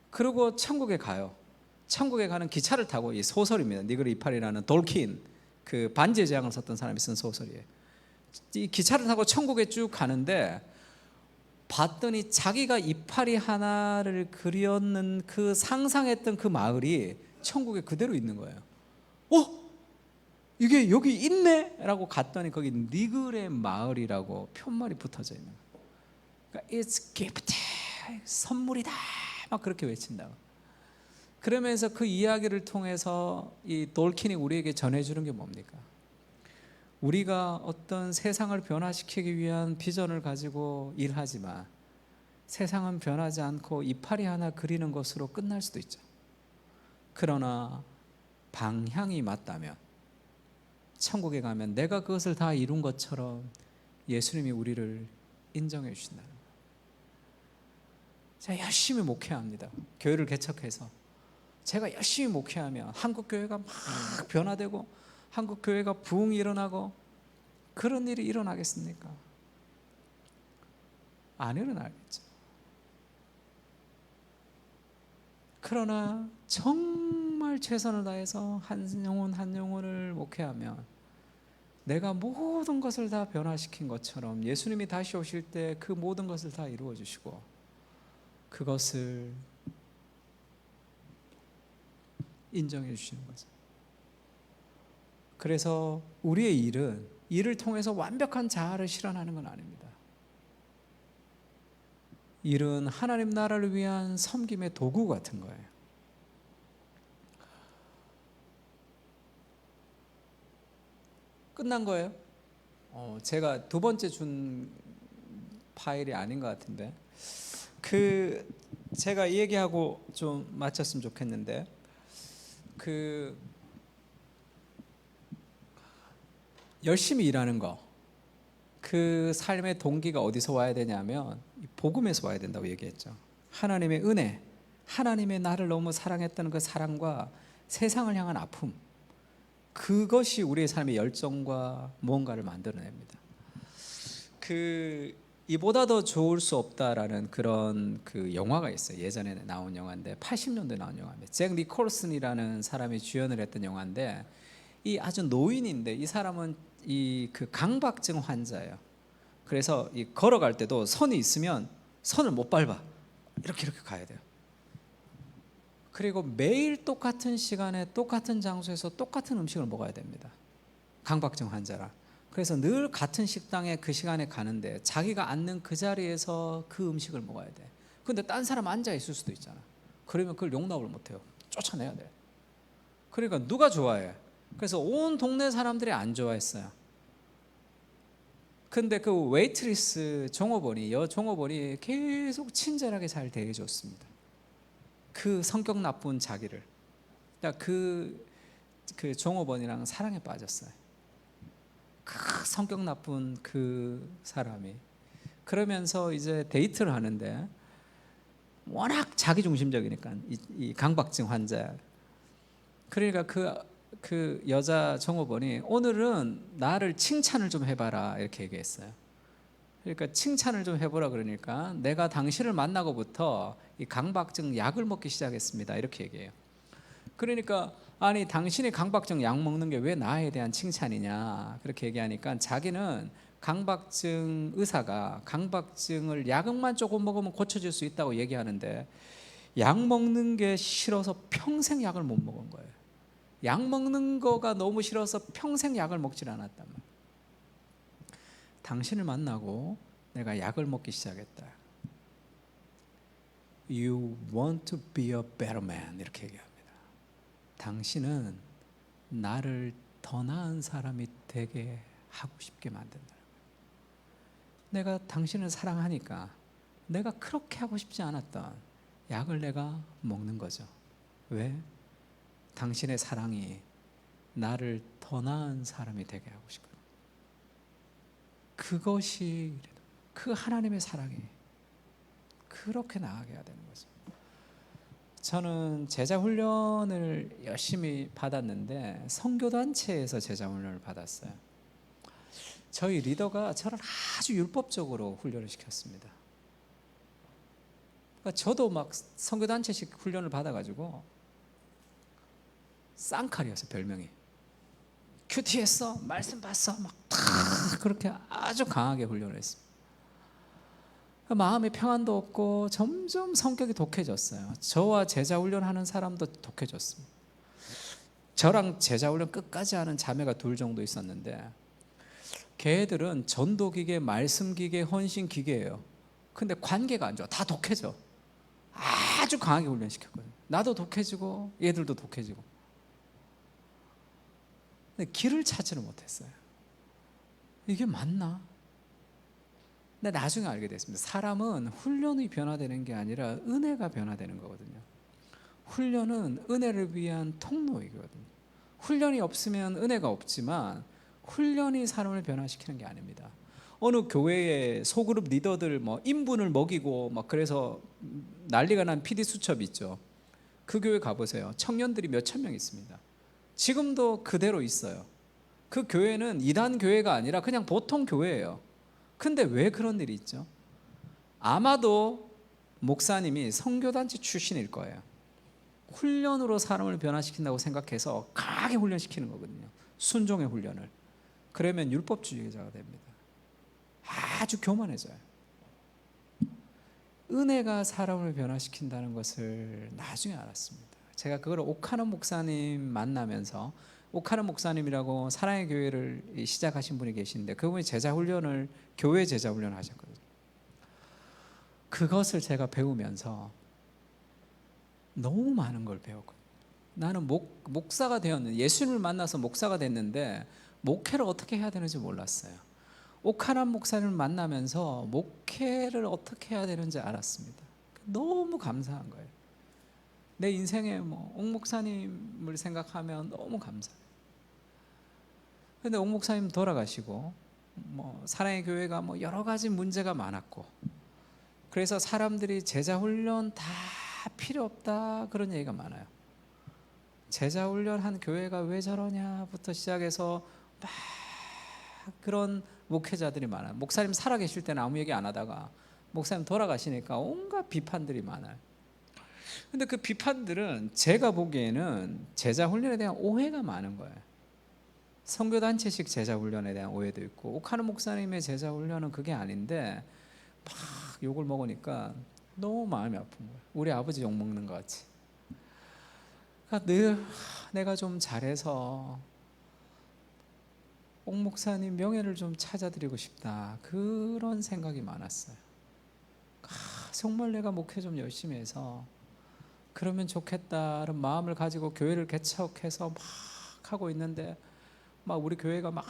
그러고 천국에 가요. 천국에 가는 기차를 타고 이 소설입니다. 니글 이파리라는 돌킨 그 반지의 제왕을 썼던 사람이 쓴 소설이에요. 이 기차를 타고 천국에 쭉 가는데 봤더니 자기가 이파리 하나를 그렸는 그 상상했던 그 마을이 천국에 그대로 있는 거예요. 이게 여기 있네? 라고 갔더니 거기 니글의 마을이라고 편말이 붙어져 있는 거예요. 그러니까 It's gift, 선물이다 막 그렇게 외친다고. 그러면서 그 이야기를 통해서 이 돌킨이 우리에게 전해주는 게 뭡니까? 우리가 어떤 세상을 변화시키기 위한 비전을 가지고 일하지만 세상은 변하지 않고 이파리 하나 그리는 것으로 끝날 수도 있죠. 그러나 방향이 맞다면 천국에 가면 내가 그것을 다 이룬 것처럼 예수님이 우리를 인정해 주신다는 거예요. 제가 열심히 목회합니다. 교회를 개척해서 제가 열심히 목회하면 한국 교회가 막 변화되고 한국 교회가 부흥이 일어나고 그런 일이 일어나겠습니까? 안 일어나겠죠. 그러나 정말 최선을 다해서 한 영혼 한 영혼을 목회하면 내가 모든 것을 다 변화시킨 것처럼 예수님이 다시 오실 때 그 모든 것을 다 이루어 주시고 그것을 인정해 주시는 거죠. 그래서 우리의 일은 이를 통해서 완벽한 자아를 실현하는 건 아닙니다. 일은 하나님 나라를 위한 섬김의 도구 같은 거예요. 끝난 거예요? 제가 두 번째 준 파일이 아닌 것 같은데 제가 이 얘기하고 좀 마쳤으면 좋겠는데 열심히 일하는 거, 그 삶의 동기가 어디서 와야 되냐면 복음에서 와야 된다고 얘기했죠. 하나님의 은혜, 하나님의 나를 너무 사랑했다는 그 사랑과 세상을 향한 아픔, 그것이 우리의 삶의 열정과 무언가를 만들어냅니다. 이보다 더 좋을 수 없다라는 그런 영화가 있어요. 예전에 나온 영화인데 80년도에 나온 영화입니다. 잭 니콜슨이라는 사람이 주연을 했던 영화인데 이 아주 노인인데 이 사람은 강박증 환자예요. 그래서 걸어갈 때도 선이 있으면 선을 못 밟아. 이렇게 가야 돼요. 그리고 매일 똑같은 시간에 똑같은 장소에서 똑같은 음식을 먹어야 됩니다. 강박증 환자라. 그래서 늘 같은 식당에 그 시간에 가는데 자기가 앉는 그 자리에서 그 음식을 먹어야 돼. 근데 딴 사람 앉아 있을 수도 있잖아. 그러면 그걸 용납을 못 해요. 쫓아내야 돼. 그러니까 누가 좋아해? 그래서 온 동네 사람들이 안 좋아했어요. 근데 그 웨이트리스 종업원이 계속 친절하게 잘 대해줬습니다. 그 성격 나쁜 자기를. 그러니까 그 종업원이랑 사랑에 빠졌어요. 그 성격 나쁜 그 사람이. 그러면서 이제 데이트를 하는데 워낙 자기중심적이니까 이 강박증 환자. 그러니까 그 여자 종업원이 오늘은 나를 칭찬을 좀 해봐라 이렇게 얘기했어요. 그러니까 칭찬을 좀 해보라 그러니까 내가 당신을 만나고부터 이 강박증 약을 먹기 시작했습니다 이렇게 얘기해요. 그러니까 아니 당신이 강박증 약 먹는 게 왜 나에 대한 칭찬이냐 그렇게 얘기하니까 자기는 강박증 의사가 강박증을 약만 조금 먹으면 고쳐질 수 있다고 얘기하는데 약 먹는 게 싫어서 평생 약을 못 먹은 거예요. 약 먹는 거가 너무 싫어서 평생 약을 먹질 않았단 말이에요. 당신을 만나고 내가 약을 먹기 시작했다. You want to be a better man 이렇게 얘기합니다. 당신은 나를 더 나은 사람이 되게 하고 싶게 만든다. 내가 당신을 사랑하니까 내가 그렇게 하고 싶지 않았던 약을 내가 먹는 거죠. 왜? 당신의 사랑이 나를 더 나은 사람이 되게 하고 싶거든요. 그것이 그 하나님의 사랑이 그렇게 나아가게 해야 되는 거죠. 저는 제자 훈련을 열심히 받았는데 선교단체에서 제자 훈련을 받았어요. 저희 리더가 저를 아주 율법적으로 훈련을 시켰습니다. 그러니까 저도 막 선교단체식 훈련을 받아가지고 쌍칼이었어요. 별명이. 큐티했어? 말씀 봤어? 막 그렇게 아주 강하게 훈련을 했습니다. 마음의 평안도 없고 점점 성격이 독해졌어요. 저와 제자 훈련하는 사람도 독해졌습니다. 저랑 제자 훈련 끝까지 하는 자매가 둘 정도 있었는데 걔들은 전도기계, 말씀기계, 헌신기계예요. 근데 관계가 안 좋아. 다 독해져. 아주 강하게 훈련시켰거든요. 나도 독해지고 얘들도 독해지고. 근데 길을 찾지를 못했어요. 이게 맞나? 근데 나중에 알게 됐습니다. 사람은 훈련이 변화되는 게 아니라 은혜가 변화되는 거거든요. 훈련은 은혜를 위한 통로이거든요. 훈련이 없으면 은혜가 없지만 훈련이 사람을 변화시키는 게 아닙니다. 어느 교회의 소그룹 리더들 인분을 먹이고 그래서 난리가 난 PD 수첩 있죠. 그 교회 가보세요. 청년들이 몇천 명 있습니다. 지금도 그대로 있어요. 그 교회는 이단 교회가 아니라 그냥 보통 교회예요. 근데 왜 그런 일이 있죠? 아마도 목사님이 선교단체 출신일 거예요. 훈련으로 사람을 변화시킨다고 생각해서 강하게 훈련시키는 거거든요. 순종의 훈련을. 그러면 율법주의자가 됩니다. 아주 교만해져요. 은혜가 사람을 변화시킨다는 것을 나중에 알았습니다. 제가 그걸 오카노 목사님 만나면서, 오카노 목사님이라고 사랑의 교회를 시작하신 분이 계신데 그분이 제자훈련을, 교회 제자훈련을 하셨거든요. 그것을 제가 배우면서 너무 많은 걸 배웠거든요. 나는 목사가 되었는데, 예수님을 만나서 목사가 됐는데 목회를 어떻게 해야 되는지 몰랐어요. 오카란 목사님을 만나면서 목회를 어떻게 해야 되는지 알았습니다. 너무 감사한 거예요. 내 인생에 옥 목사님을 생각하면 너무 감사해요. 근데 옥 목사님 돌아가시고 사랑의 교회가 여러 가지 문제가 많았고, 그래서 사람들이 제자훈련 다 필요 없다 그런 얘기가 많아요. 제자훈련 한 교회가 왜 저러냐부터 시작해서 막 그런 목회자들이 많아요. 목사님 살아계실 때는 아무 얘기 안 하다가 목사님 돌아가시니까 온갖 비판들이 많아요. 근데 그 비판들은 제가 보기에는 제자훈련에 대한 오해가 많은 거예요. 선교단체식 제자훈련에 대한 오해도 있고, 오카노 목사님의 제자훈련은 그게 아닌데 막 욕을 먹으니까 너무 마음이 아픈 거예요. 우리 아버지 욕 먹는 것 같이. 그러니까 늘 내가 좀 잘해서 옥 목사님 명예를 좀 찾아드리고 싶다, 그런 생각이 많았어요. 정말 내가 목회 좀 열심히 해서 그러면 좋겠다는 마음을 가지고 교회를 개척해서 막 하고 있는데, 막 우리 교회가 막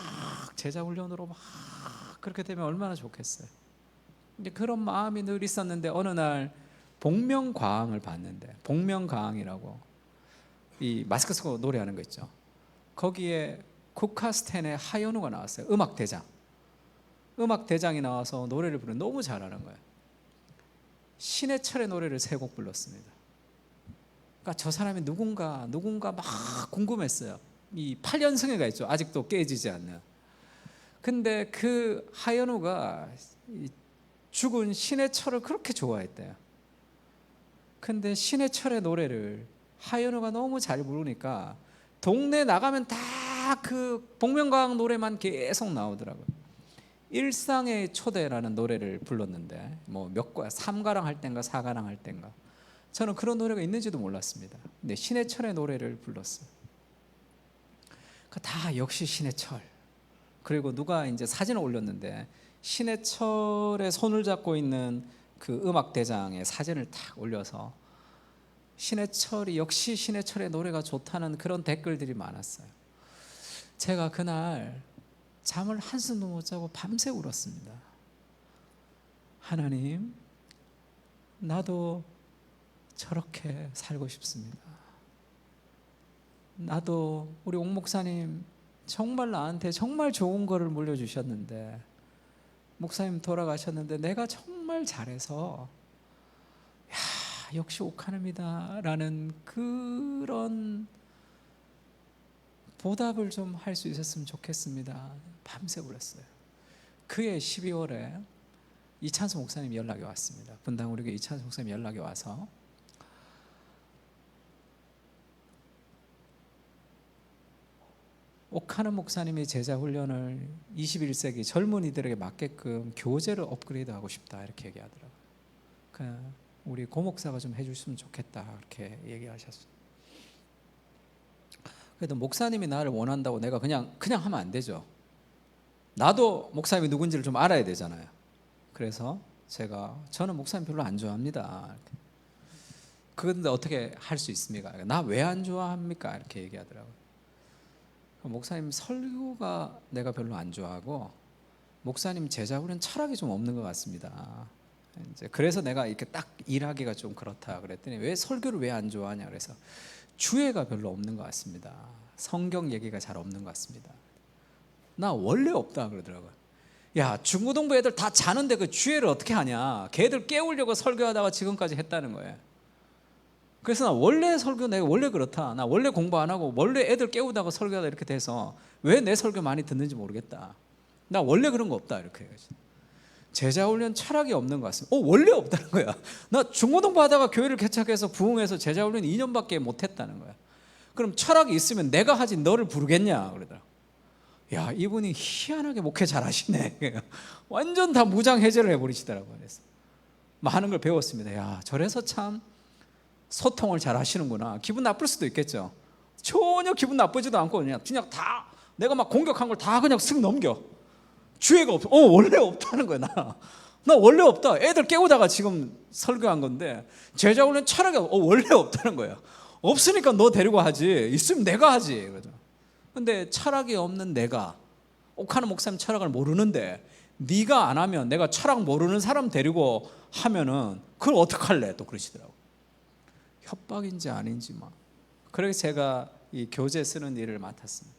제자훈련으로 막 그렇게 되면 얼마나 좋겠어요. 이제 그런 마음이 늘 있었는데, 어느 날 복명과항을 봤는데, 복명과항이라고 이 마스크 쓰고 노래하는 거 있죠. 거기에 국카스텐의 하현우가 나왔어요. 음악대장이 나와서 노래를 부르는, 너무 잘하는 거예요. 신해철의 노래를 3곡 불렀습니다. 그러니까 저 사람이 누군가 막 궁금했어요. 이 8년승회가 있죠. 아직도 깨지지 않는. 근데 그 하현우가 죽은 신해철을 그렇게 좋아했대요. 근데 신해철의 노래를 하현우가 너무 잘 부르니까 동네 나가면 다 그 복면가왕 노래만 계속 나오더라고요. 일상의 초대라는 노래를 불렀는데 몇 과, 3가랑 할 땐가 4가랑 할 땐가, 저는 그런 노래가 있는지도 몰랐습니다. 근데 신해철의 노래를 불렀어요. 다 역시 신해철. 그리고 누가 이제 사진을 올렸는데 신해철의 손을 잡고 있는 그 음악대장의 사진을 탁 올려서 신해철이, 역시 신해철의 노래가 좋다는 그런 댓글들이 많았어요. 제가 그날 잠을 한숨도 못 자고 밤새 울었습니다. 하나님, 나도 저렇게 살고 싶습니다. 나도, 우리 옥 목사님 정말 나한테 정말 좋은 거를 물려주셨는데, 목사님 돌아가셨는데 내가 정말 잘해서 역시 옥하늘이다 라는 그런 보답을 좀 할 수 있었으면 좋겠습니다. 밤새 울었어요. 그해 12월에 이찬수 목사님 연락이 왔습니다. 분당 우리 교회 이찬수 목사님 연락이 와서 옥하늘 목사님의 제자 훈련을 21세기 젊은이들에게 맞게끔 교재를 업그레이드하고 싶다, 이렇게 얘기하더라고요. 우리 고 목사가 좀 해주시면 좋겠다, 이렇게 얘기하셨어요. 그래도 목사님이 나를 원한다고 내가 그냥 하면 안 되죠. 나도 목사님이 누군지를 좀 알아야 되잖아요. 그래서 저는 목사님 별로 안 좋아합니다. 그런데 어떻게 할 수 있습니까? 나 왜 안 좋아합니까? 이렇게 얘기하더라고요. 목사님 설교가 내가 별로 안 좋아하고 목사님 제자훈련 철학이 좀 없는 것 같습니다. 이제 그래서 내가 이렇게 딱 일하기가 좀 그렇다 그랬더니, 왜 설교를 왜 안 좋아하냐 그래서 주애가 별로 없는 것 같습니다. 성경 얘기가 잘 없는 것 같습니다. 나 원래 없다 그러더라고요. 야, 중고등부 애들 다 자는데 그 주애를 어떻게 하냐. 걔들 깨우려고 설교하다가 지금까지 했다는 거예요. 그래서 나 원래 설교, 내가 원래 그렇다. 나 원래 공부 안 하고 원래 애들 깨우다가 설교하다 이렇게 돼서 왜 내 설교 많이 듣는지 모르겠다. 나 원래 그런 거 없다, 이렇게 해가지고. 제자 훈련 철학이 없는 것 같습니다. 원래 없다는 거야. 나 중고등부 하다가 교회를 개척해서 부흥해서 제자 훈련 2년밖에 못했다는 거야. 그럼 철학이 있으면 내가 하지 너를 부르겠냐 그러더라. 야, 이분이 희한하게 목회 잘하시네. 완전 다 무장해제를 해버리시더라고요. 그래서 많은 걸 배웠습니다. 야, 저래서 참 소통을 잘 하시는구나. 기분 나쁠 수도 있겠죠. 전혀 기분 나쁘지도 않고 그냥 다 내가 막 공격한 걸 다 그냥 쓱 넘겨. 주의가 없어. 원래 없다는 거야. 나 원래 없다. 애들 깨우다가 지금 설교한 건데 제자 훈련 철학이 원래 없다는 거야. 없으니까 너 데리고 하지. 있으면 내가 하지. 그러죠. 근데 철학이 없는 내가, 옥하는 목사님 철학을 모르는데 네가 안 하면 내가 철학 모르는 사람 데리고 하면은 그걸 어떡할래? 또 그러시더라고. 협박인지 아닌지 막. 그래서 제가 이 교재 쓰는 일을 맡았습니다.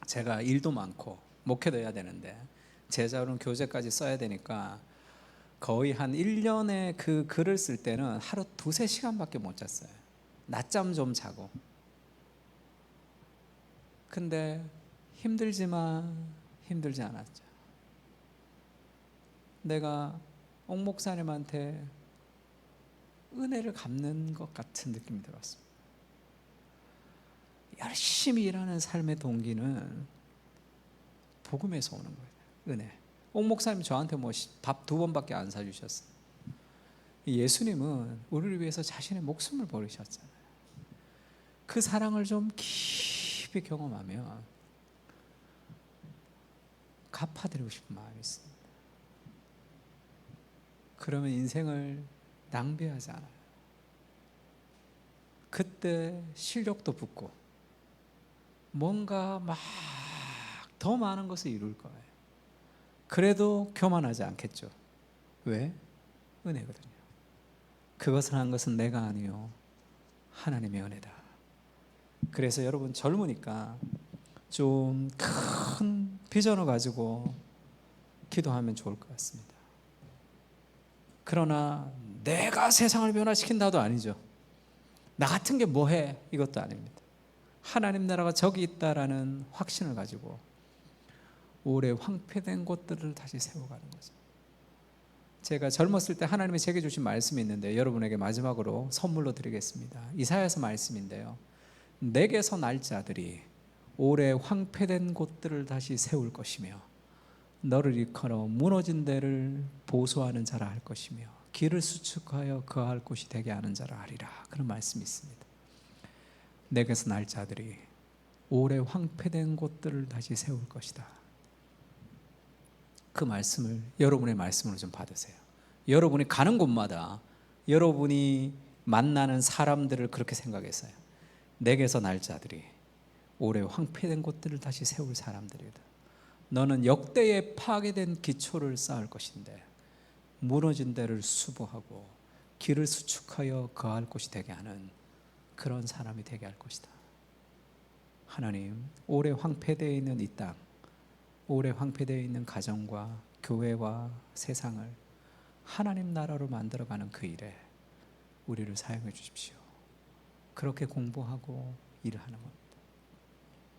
제가 일도 많고 목회도 해야 되는데 제자로는 교재까지 써야 되니까 거의 한 1년에 그 글을 쓸 때는 하루 2-3시간밖에 못 잤어요. 낮잠 좀 자고. 근데 힘들지만 힘들지 않았죠. 내가 옥 목사님한테 은혜를 갚는 것 같은 느낌이 들었습니다. 열심히 일하는 삶의 동기는 복음에서 오는 거예요. 은혜. 옥 목사님 저한테 뭐 밥 2번밖에 안 사주셨어요. 예수님은 우리를 위해서 자신의 목숨을 버리셨잖아요. 그 사랑을 좀 깊이 경험하면 갚아드리고 싶은 마음이 있습니다. 그러면 인생을 낭비하지 않아요. 그때 실력도 붙고 뭔가 막 더 많은 것을 이룰 거예요. 그래도 교만하지 않겠죠. 왜? 은혜거든요. 그것을 한 것은 내가 아니요 하나님의 은혜다. 그래서 여러분 젊으니까 좀 큰 비전을 가지고 기도하면 좋을 것 같습니다. 그러나 내가 세상을 변화시킨다도 아니죠. 나 같은 게 뭐해? 이것도 아닙니다. 하나님 나라가 저기 있다라는 확신을 가지고 오래 황폐된 곳들을 다시 세워가는 거죠. 제가 젊었을 때 하나님이 제게 주신 말씀이 있는데 여러분에게 마지막으로 선물로 드리겠습니다. 이사야서 말씀인데요. 내게서 날 자들이 오래 황폐된 곳들을 다시 세울 것이며 너를 일컬어 무너진 데를 보수하는 자라 할 것이며 길을 수축하여 거할 곳이 되게 하는 자라 하리라. 그런 말씀이 있습니다. 내게서 날 자들이 오래 황폐된 곳들을 다시 세울 것이다. 그 말씀을 여러분의 말씀으로 좀 받으세요. 여러분이 가는 곳마다 여러분이 만나는 사람들을 그렇게 생각했어요. 내게서 날 자들이 오래 황폐된 곳들을 다시 세울 사람들이다. 너는 역대에 파괴된 기초를 쌓을 것인데 무너진 데를 수보하고 길을 수축하여 거할 곳이 되게 하는 그런 사람이 되게 할 것이다. 하나님, 오래 황폐되어 있는 이 땅, 오래 황폐되어 있는 가정과 교회와 세상을 하나님 나라로 만들어가는 그 일에 우리를 사용해 주십시오. 그렇게 공부하고 일을 하는 것